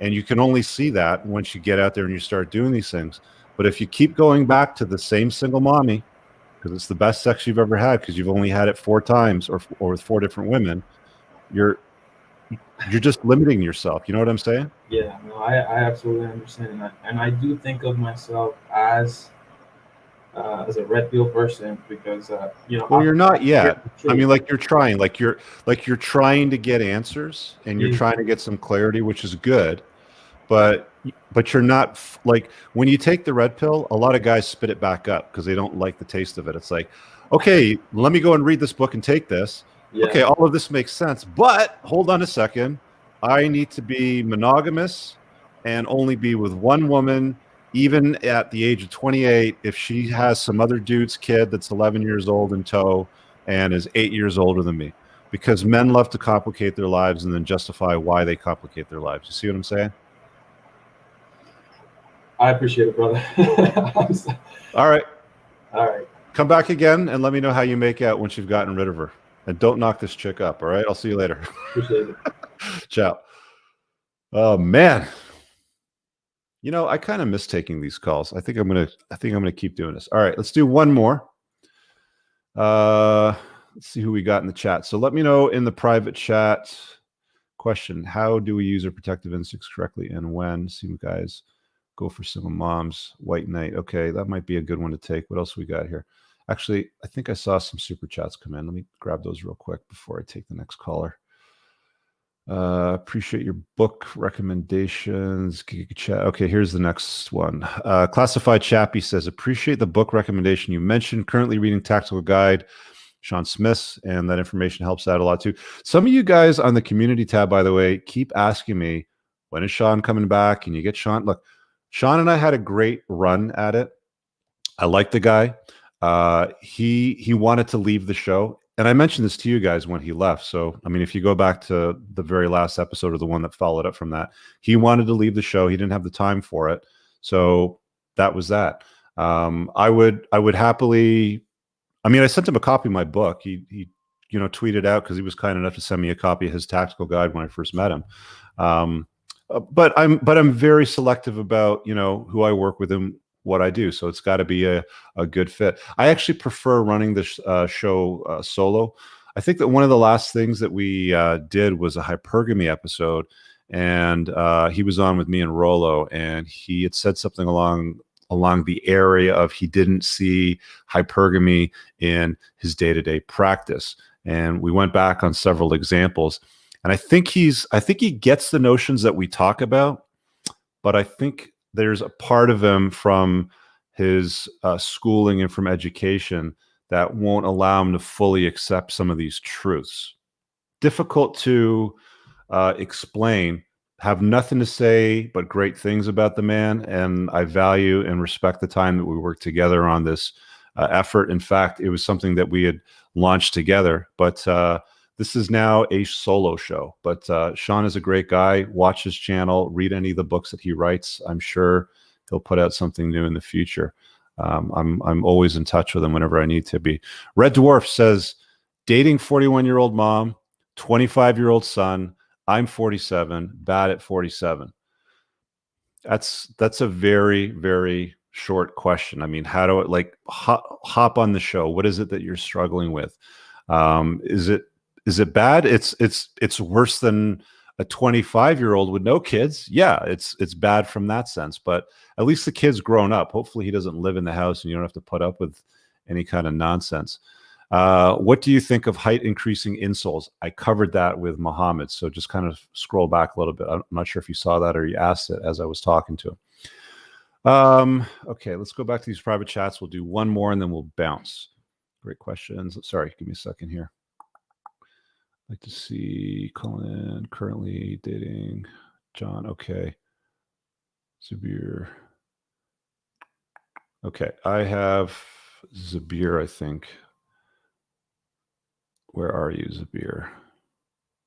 And you can only see that once you get out there and you start doing these things. But if you keep going back to the same single mommy, because it's the best sex you've ever had, because you've only had it 4 times or with 4 different women, you're just limiting yourself. You know what I'm saying? Yeah, no, I absolutely understand, and I do think of myself as a red pill person because Well, you're not yet. I mean, like, like you're trying, like you're trying to get answers and you're Yeah. trying to get some clarity, which is good. But you're not like when you take the red pill, a lot of guys spit it back up because they don't like the taste of it. It's like, okay, let me go and read this book and take this. yeah, Okay, all of this makes sense, but hold on a second. I need to be monogamous and only be with one woman, even at the age of 28, if she has some other dude's kid that's 11 years old in tow and is 8 years older than me. Because men love to complicate their lives and then justify why they complicate their lives. You see what I'm saying? I appreciate it, brother. All right. All right. Come back again and let me know how you make out once you've gotten rid of her. And don't knock this chick up, all right? I'll see you later. Appreciate it. Ciao. Oh man. I kind of miss taking these calls. I think I'm gonna keep doing this. All right, let's do one more. Let's see who we got in the chat. So let me know in the private chat. Question: how do we use our protective instincts correctly and when? See you guys go for single moms. White knight. Okay, that might be a good one to take. What else we got here? Actually, I think I saw some super chats come in. Let me grab those real quick before I take the next caller. Appreciate your book recommendations. Okay, here's the next one. Classified Chappie says, appreciate the book recommendation you mentioned. Currently reading Tactical Guide Sean Smith's, and that information helps out a lot too. Some of you guys on the community tab, by the way, keep asking me, when is Sean coming back? Can you get Sean? Look, Sean and I had a great run at it. I like the guy. He wanted to leave the show, and I mentioned this to you guys when he left. So, I mean, if you go back to the very last episode or the one that followed up from that, he wanted to leave the show. He didn't have the time for it, so that was that. I would happily. I mean, I sent him a copy of my book. He tweeted out, because he was kind enough to send me a copy of his tactical guide when I first met him. But I'm very selective about who I work with and what I do. So it's got to be a good fit. I actually prefer running this show solo. I think that one of the last things that we did was a hypergamy episode, and he was on with me and Rollo, and he had said something along the area of he didn't see hypergamy in his day-to-day practice. And we went back on several examples. And I think he gets the notions that we talk about, but I think there's a part of him from his schooling and from education that won't allow him to fully accept some of these truths. Difficult to explain. Have nothing to say but great things about the man, and I value and respect the time that we worked together on this effort. In fact, it was something that we had launched together, but this is now a solo show. But Sean is a great guy. Watch his channel, read any of the books that he writes. I'm sure he'll put out something new in the future. I'm always in touch with him whenever I need to be. Red Dwarf says, dating 41-year-old mom, 25-year-old son. I'm 47, bad at 47. That's a very, very short question. I mean, how do I hop on the show? What is it that you're struggling with? Is it bad? It's worse than a 25-year-old with no kids. Yeah, it's bad from that sense, but at least the kid's grown up. Hopefully he doesn't live in the house and you don't have to put up with any kind of nonsense. What do you think of height increasing insoles? I covered that with Muhammad, so just kind of scroll back a little bit. I'm not sure if you saw that or you asked it as I was talking to him. Okay, let's go back to these private chats. We'll do one more and then we'll bounce. Great questions. Sorry, give me a second here. I'd like to see Colin currently dating John. Okay. Zabir. Okay, I have Zabir, I think. Where are you, Zabir?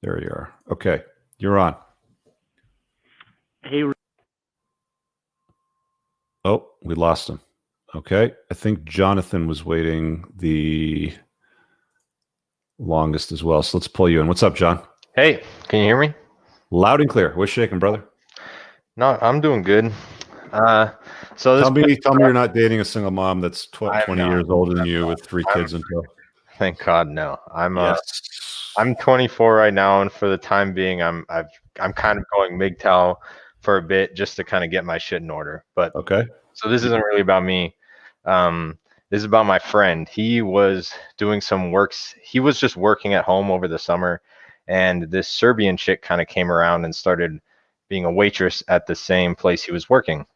There you are. Okay, you're on. Hey. Oh, we lost him. Okay, I think Jonathan was waiting the longest as well. So let's pull you in. What's up, John? Hey, can you hear me? Loud and clear. What's shaking, brother? No, I'm doing good. So tell me you're not dating a single mom that's 20 years older than you with 3 kids in tow. Thank God, no. Yes. I'm 24 right now, and for the time being, I'm kind of going MGTOW for a bit just to kind of get my shit in order. But okay. So this isn't really about me. This is about my friend. He was doing some works. He was just working at home over the summer, and this Serbian chick kind of came around and started being a waitress at the same place he was working.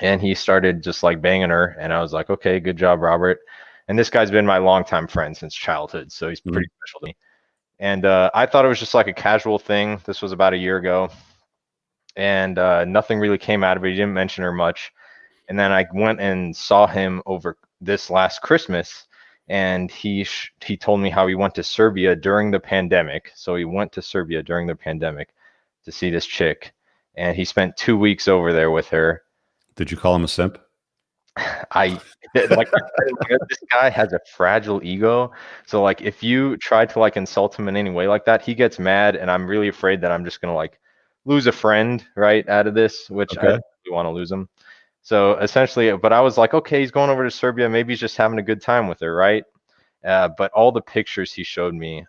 And he started just like banging her, and I was like, okay, good job, Robert. And this guy's been my longtime friend since childhood, so he's pretty special to me. And I thought it was just like a casual thing. This was about a year ago, and nothing really came out of it. He didn't mention her much. And then I went and saw him over this last Christmas, and he told me how he went to Serbia during the pandemic. So he went to Serbia during the pandemic to see this chick, and he spent 2 weeks over there with her. Did you call him a simp? This guy has a fragile ego. So like if you try to like insult him in any way like that, he gets mad, and I'm really afraid that I'm just gonna like lose a friend right out of this, which I don't really want to lose him. So essentially, but I was like, okay, he's going over to Serbia, maybe he's just having a good time with her, right? But all the pictures he showed me,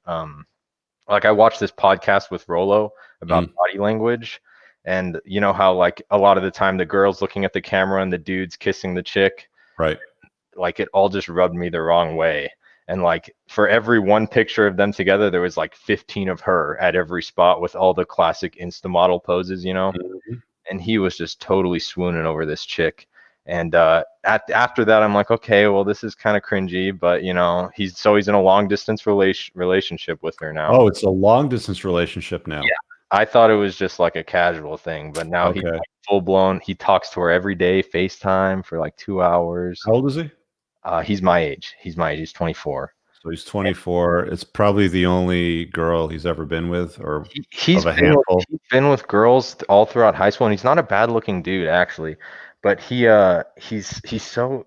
like I watched this podcast with Rollo about body language. And you know how like a lot of the time the girl's looking at the camera and the dude's kissing the chick, right? Like it all just rubbed me the wrong way. And like for every one picture of them together, there was like 15 of her at every spot with all the classic Insta model poses, you know. And he was just totally swooning over this chick. And after that, I'm like, okay, well, this is kind of cringy, but you know, he's in a long distance relationship with her now. Oh, it's a long distance relationship now. Yeah. I thought it was just like a casual thing, but now he's Okay. like full blown. He talks to her every day, FaceTime for like 2 hours. How old is he? He's my age. He's 24. So he's 24. It's probably the only girl he's ever been with, or He's of a handful. he's been with girls all throughout high school, and he's not a bad looking dude actually, but he's so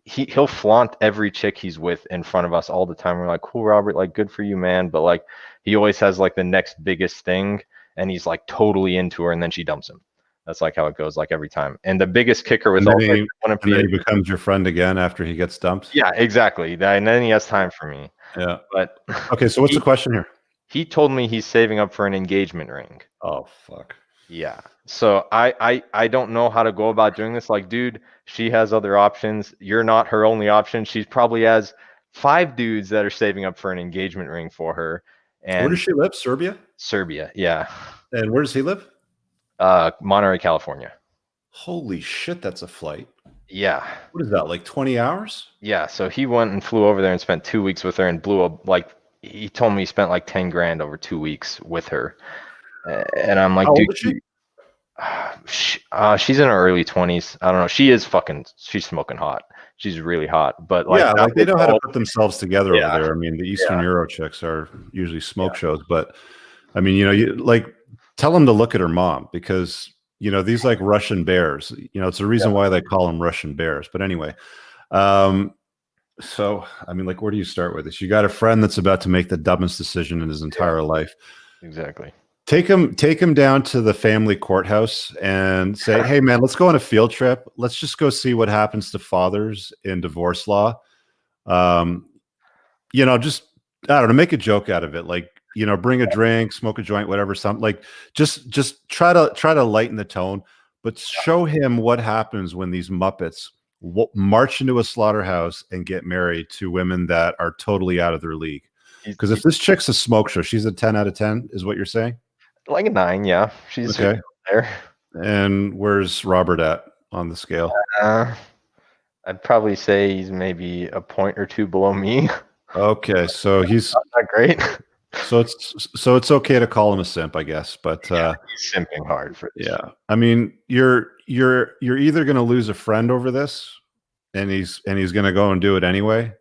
he'll flaunt every chick he's with in front of us all the time. We're like, cool, Robert, like good for you, man. But like he always has like the next biggest thing, and he's like totally into her, and then she dumps him. That's like how it goes, like every time. And the biggest kicker was And also then he becomes your friend again after he gets dumped. Yeah, exactly. And then he has time for me. Yeah. But okay, so what's the question here? He told me he's saving up for an engagement ring. Oh fuck. Yeah. So I don't know how to go about doing this. Like, dude, she has other options. You're not her only option. She probably has 5 dudes that are saving up for an engagement ring for her. And where does she live? Serbia? Serbia, yeah. And where does he live? Monterey, California. Holy shit, that's a flight. Yeah. What is that, like 20 hours? Yeah, so he went and flew over there and spent 2 weeks with her and blew up, like, he told me he spent like 10 grand over 2 weeks with her. And I'm like, dude, she's in her early 20s. I don't know. She's smoking hot. She's really hot. But like, yeah, like they know how to put themselves together over there. I mean, the Eastern Euro chicks are usually smoke shows, but I mean, you know, you like tell them to look at her mom, because you know these like Russian bears. You know, it's the reason why they call them Russian bears. But anyway, so I mean, like, where do you start with this? You got a friend that's about to make the dumbest decision in his entire life. Exactly. Take him down to the family courthouse and say, hey man, let's go on a field trip. Let's just go see what happens to fathers in divorce law. You know, just, I don't know, make a joke out of it. Like, you know, bring a drink, smoke a joint, whatever, something like just try to lighten the tone, but show him what happens when these Muppets march into a slaughterhouse and get married to women that are totally out of their league. Because if this chick's a smoke show, she's a 10 out of 10 is what you're saying? Like a 9, yeah. She's okay there. And where's Robert at on the scale? I'd probably say he's maybe a point or 2 below me. Okay, so he's not great. So it's okay to call him a simp, I guess. But he's simping hard for this. Yeah, I mean, you're either going to lose a friend over this, and he's going to go and do it anyway.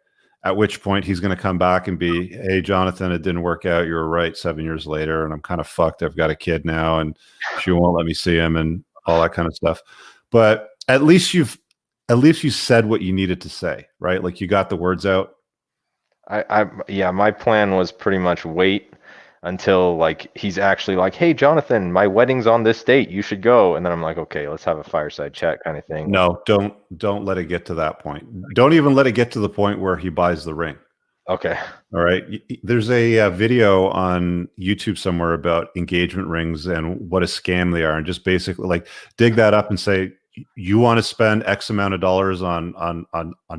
At which point he's going to come back and be, hey, Jonathan, it didn't work out. You were right 7 years later, and I'm kind of fucked. I've got a kid now, and she won't let me see him, and all that kind of stuff. But at least you said what you needed to say, right? Like you got the words out. Yeah, my plan was pretty much wait until like he's actually like, hey, Jonathan, my wedding's on this date. You should go. And then I'm like, okay, let's have a fireside chat kind of thing. No, don't let it get to that point. Don't even let it get to the point where he buys the ring. Okay. All right. There's a video on YouTube somewhere about engagement rings and what a scam they are, and just basically like dig that up and say, you want to spend X amount of dollars on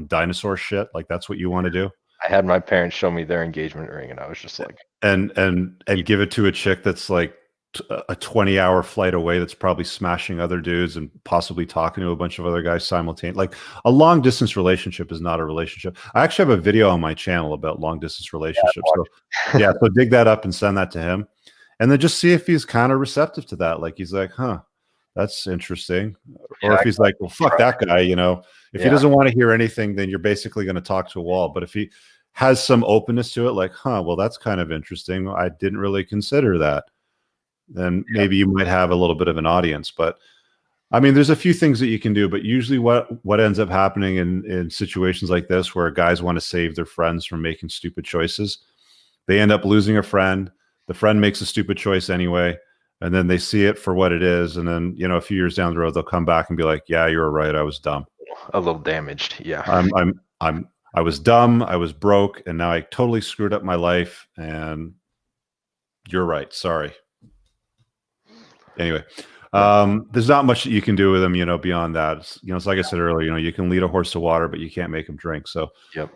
dinosaur shit? Like that's what you want to do? I had my parents show me their engagement ring, and I was just like, and give it to a chick that's like a 20-hour flight away, that's probably smashing other dudes and possibly talking to a bunch of other guys simultaneously. Like a long distance relationship is not a relationship. I actually have a video on my channel about long distance relationships. So dig that up and send that to him, and then just see if he's kind of receptive to that. Like he's like, huh, that's interesting. Or if he's like, well, fuck that guy, you know. If he doesn't want to hear anything, then you're basically going to talk to a wall. But if he has some openness to it, like, huh, well, that's kind of interesting, I didn't really consider that, then maybe you might have a little bit of an audience. But I mean, there's a few things that you can do, but usually what ends up happening in situations like this, where guys want to save their friends from making stupid choices, they end up losing a friend. The friend makes a stupid choice anyway, and then they see it for what it is. And then, you know, a few years down the road, they'll come back and be like, yeah, you were right, I was dumb. A little damaged. Yeah. I was dumb, I was broke, and now I totally screwed up my life, and you're right, sorry. Anyway, there's not much that you can do with them, you know, beyond that. It's like I said earlier, you know, you can lead a horse to water, but you can't make him drink. So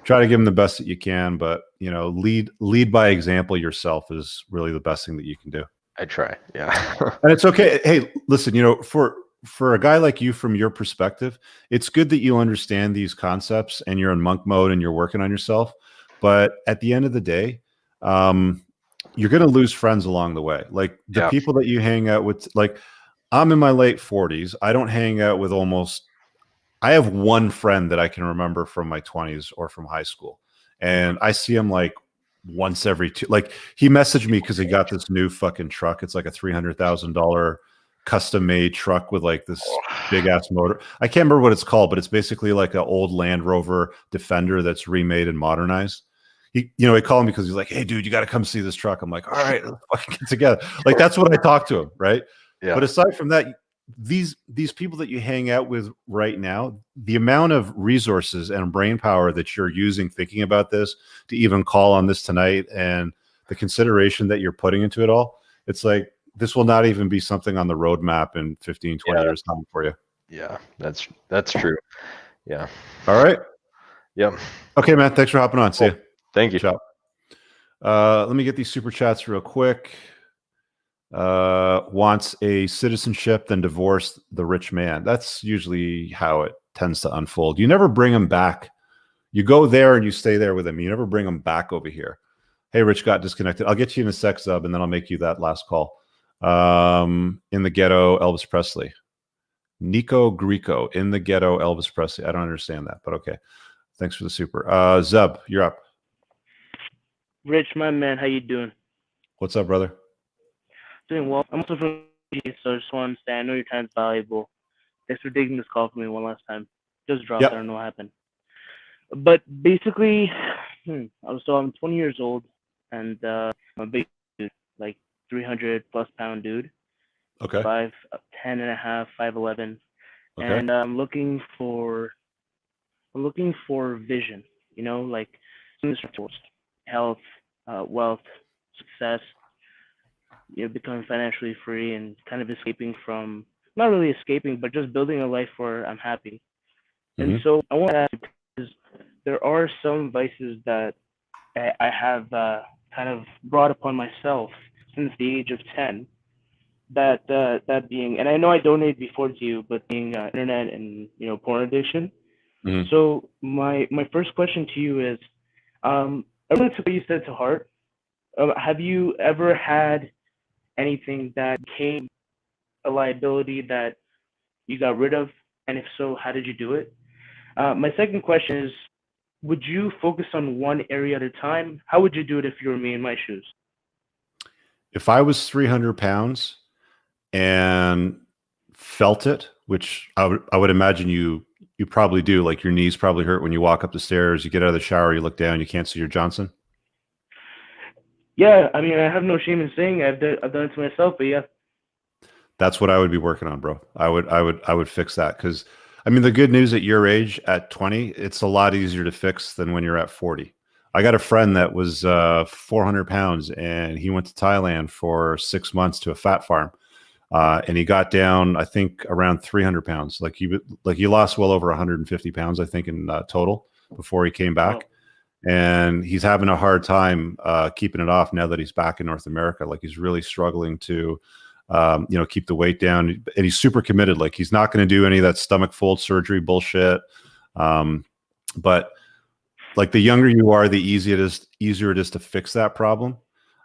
try to give them the best that you can, but, you know, lead by example yourself is really the best thing that you can do. I try. Yeah. And it's okay. Hey, listen, you know, for for a guy like you, from your perspective, it's good that you understand these concepts and you're in monk mode and you're working on yourself. But at the end of the day, you're going to lose friends along the way. Like the Yeah. people that you hang out with, like I'm in my late 40s. I don't hang out with I have one friend that I can remember from my 20s or from high school. And I see him like once every two, like he messaged me because he got this new fucking truck. It's like a $300,000 custom made truck with like this big ass motor. I can't remember what it's called, but it's basically like an old Land Rover Defender that's remade and modernized. He called me because he's like, "Hey dude, you got to come see this truck." I'm like, "All right, let's fucking get together." Like that's what I talk to him. Right. Yeah. But aside from that, these people that you hang out with right now, the amount of resources and brain power that you're using thinking about this to even call on this tonight, and the consideration that you're putting into it all, it's like this will not even be something on the roadmap in 15, 20 years time for you. Yeah, that's true. Yeah. All right. Yep. Okay, man. Thanks for hopping on. See you. Thank you. Ciao. Let me get these super chats real quick. Wants a citizenship, then divorce the rich man. That's usually how it tends to unfold. You never bring him back. You go there and you stay there with him. You never bring him back over here. Hey, Rich got disconnected. I'll get you in a sec, Zub, and then I'll make you that last call. In the ghetto, Elvis Presley. Nico Greco, in the ghetto, Elvis Presley. I don't understand that, but okay. Thanks for the super. Zub, you're up. Rich, my man, how you doing? What's up, brother? Doing well. I'm also from GA, so I just want to say I know your time's valuable. Thanks for taking this call for me one last time. Just dropped. Yep. I don't know what happened. But basically, so I'm 20 years old, and I'm a big dude, like 300 plus pound dude. Okay. 5'10" and a half, 5'11", Okay. and I'm looking for vision. You know, like health, wealth, success. Becoming financially free and kind of escaping from, not really escaping, but just building a life where I'm happy. And so I want to ask, because there are some vices that I have kind of brought upon myself since the age of 10. That being, and I know I donated before to you, but being internet and porn addiction. So my first question to you is, I really took what you said to heart. Have you ever had anything that became a liability that you got rid of? And if so, how did you do it? My second question is, would you focus on one area at a time? How would you do it if you were me in my shoes? If I was 300 pounds and felt it, which I would imagine you probably do, like your knees probably hurt when you walk up the stairs, you get out of the shower, you look down, you can't see your Johnson. Yeah, I mean, I have no shame in saying I've done it to myself, but yeah. That's what I would be working on, bro. I would fix that, because I mean, the good news at your age, at 20, it's a lot easier to fix than when you're at 40. I got a friend that was 400 pounds, and he went to Thailand for 6 months to a fat farm, and he got down, I think, around 300 pounds. Like he lost well over 150 pounds, I think, in total before he came back. Oh. And he's having a hard time keeping it off now that he's back in North America. Like he's really struggling to, keep the weight down, and he's super committed. Like he's not going to do any of that stomach fold surgery bullshit. But like the younger you are, the easier it is to fix that problem.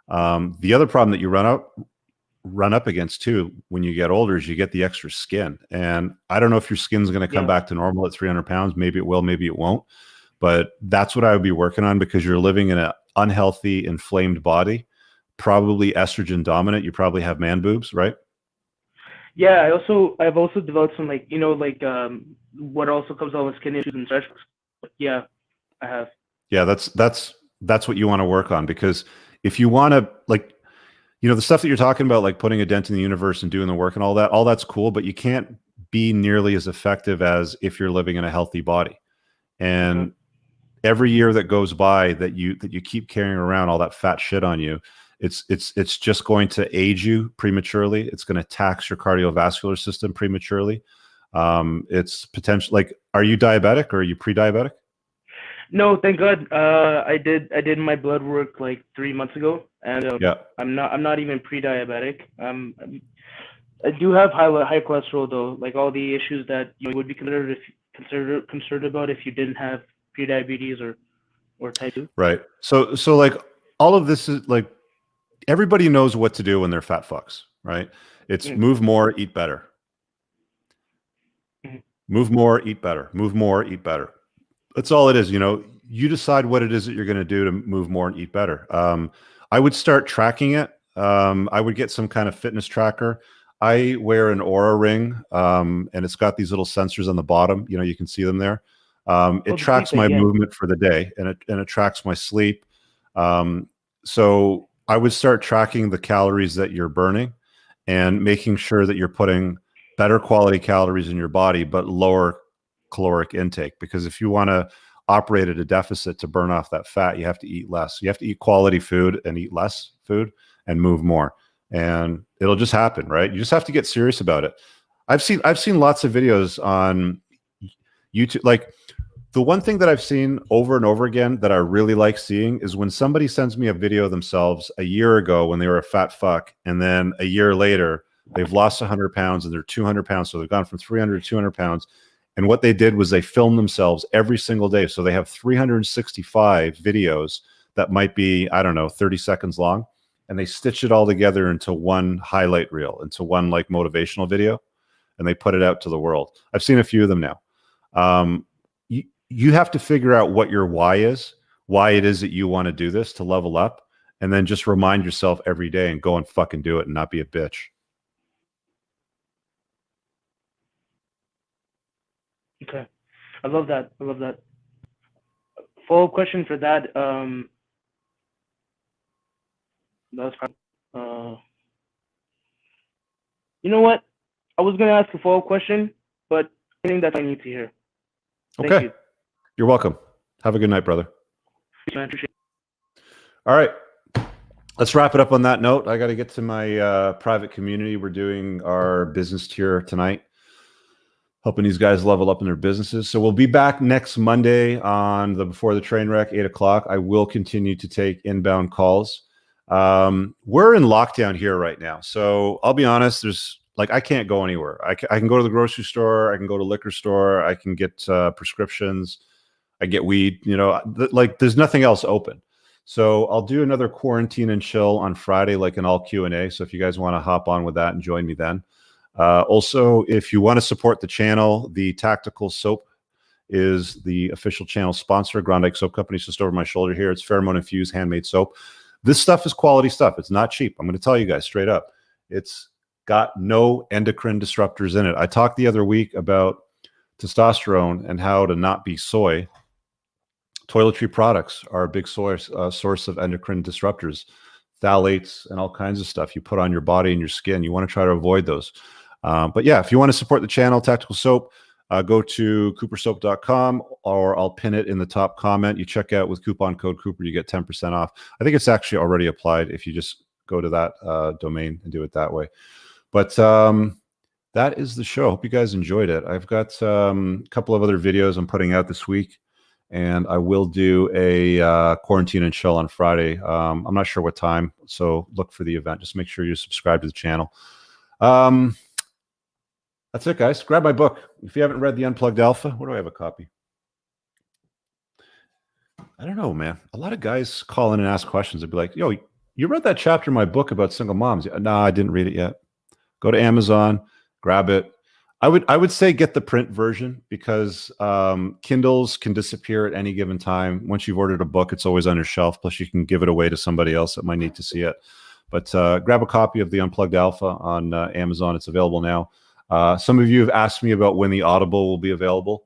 The other problem that you run up against too when you get older is you get the extra skin. And I don't know if your skin's going to come back to normal at 300 pounds. Maybe it will, maybe it won't. But that's what I would be working on, because you're living in an unhealthy, inflamed body, probably estrogen dominant. You probably have man boobs, right? Yeah, I've also developed some what also comes out with skin issues and such. Yeah, I have. Yeah, that's what you want to work on, because if you want to, like, the stuff that you're talking about, like putting a dent in the universe and doing the work and all that's cool, but you can't be nearly as effective as if you're living in a healthy body. And every year that goes by that you keep carrying around all that fat shit on you, it's just going to age you prematurely. It's going to tax your cardiovascular system prematurely. It's potential. Like, are you diabetic or are you pre-diabetic? No, thank God. I did my blood work like 3 months ago, and Yeah. I'm not even pre-diabetic. I do have high cholesterol though, like all the issues that you would be concerned about if you didn't have prediabetes or type 2. Right. So like all of this is like everybody knows what to do when they're fat fucks, right? It's move more, eat better. Move more, eat better. Move more, eat better. That's all it is. You know, you decide what it is that you're going to do to move more and eat better. I would start tracking it. I would get some kind of fitness tracker. I wear an Aura ring, and it's got these little sensors on the bottom. You know, you can see them there. It tracks my movement for the day, and it tracks my sleep. So I would start tracking the calories that you're burning and making sure that you're putting better quality calories in your body, but lower caloric intake. Because if you want to operate at a deficit to burn off that fat, you have to eat less. You have to eat quality food and eat less food and move more. And it'll just happen, right? You just have to get serious about it. I've seen lots of videos on YouTube. Like the one thing that I've seen over and over again that I really like seeing is when somebody sends me a video of themselves a year ago when they were a fat fuck, and then a year later they've lost 100 pounds and they're 200 pounds. So they've gone from 300 to 200 pounds. And what they did was they filmed themselves every single day. So they have 365 videos that might be, I don't know, 30 seconds long. And they stitch it all together into one highlight reel, into one like motivational video. And they put it out to the world. I've seen a few of them now. You have to figure out what your why is, why it is that you want to do this to level up. And then just remind yourself every day and go and fucking do it and not be a bitch. Okay. I love that. Follow-up question for that. You know what? I was going to ask a follow-up question, but I think that I need to hear. Thank Okay. you. You're welcome. Have a good night, brother. Appreciate it. All right. Let's wrap it up on that note. I got to get to my private community. We're doing our business tier tonight, helping these guys level up in their businesses. So we'll be back next Monday on the Before the Train Wreck, 8 o'clock. I will continue to take inbound calls. We're in lockdown here right now. So I'll be honest, there's like, I can't go anywhere. I can go to the grocery store. I can go to liquor store. I can get prescriptions. I get weed, you know, like there's nothing else open. So I'll do another quarantine and chill on Friday, like an all Q&A. So if you guys want to hop on with that and join me then. Also, if you want to support the channel, the Tactical Soap is the official channel sponsor. Grondike Soap Company is just over my shoulder here. It's pheromone infused handmade soap. This stuff is quality stuff. It's not cheap. I'm going to tell you guys straight up. It's got no endocrine disruptors in it. I talked the other week about testosterone and how to not be soy. Toiletry products are a big source of endocrine disruptors, phthalates and all kinds of stuff you put on your body and your skin. You want to try to avoid those. But yeah, if you want to support the channel, Tactical Soap, go to coopersoap.com, or I'll pin it in the top comment. You check out with coupon code Cooper, you get 10% off. I think it's actually already applied if you just go to that domain and do it that way. But that is the show. Hope you guys enjoyed it. I've got a couple of other videos I'm putting out this week, and I will do a quarantine and chill on Friday. I'm not sure what time, so look for the event. Just make sure you subscribe to the channel. That's it, guys. Grab my book. If you haven't read The Unplugged Alpha, where do I have a copy? I don't know, man. A lot of guys call in and ask questions. They'd be like, yo, you read that chapter in my book about single moms? No, I didn't read it yet. Go to Amazon, grab it. I would say get the print version, because Kindles can disappear at any given time. Once you've ordered a book, it's always on your shelf. Plus, you can give it away to somebody else that might need to see it. But grab a copy of The Unplugged Alpha on Amazon. It's available now. Some of you have asked me about when the Audible will be available.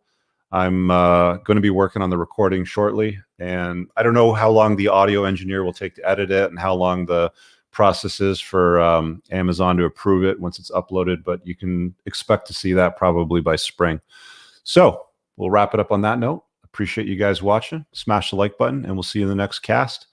I'm going to be working on the recording shortly, and I don't know how long the audio engineer will take to edit it and how long the process is for Amazon to approve it once it's uploaded, but you can expect to see that probably by spring. So we'll wrap it up on that note. Appreciate you guys watching. Smash the like button, and we'll see you in the next cast.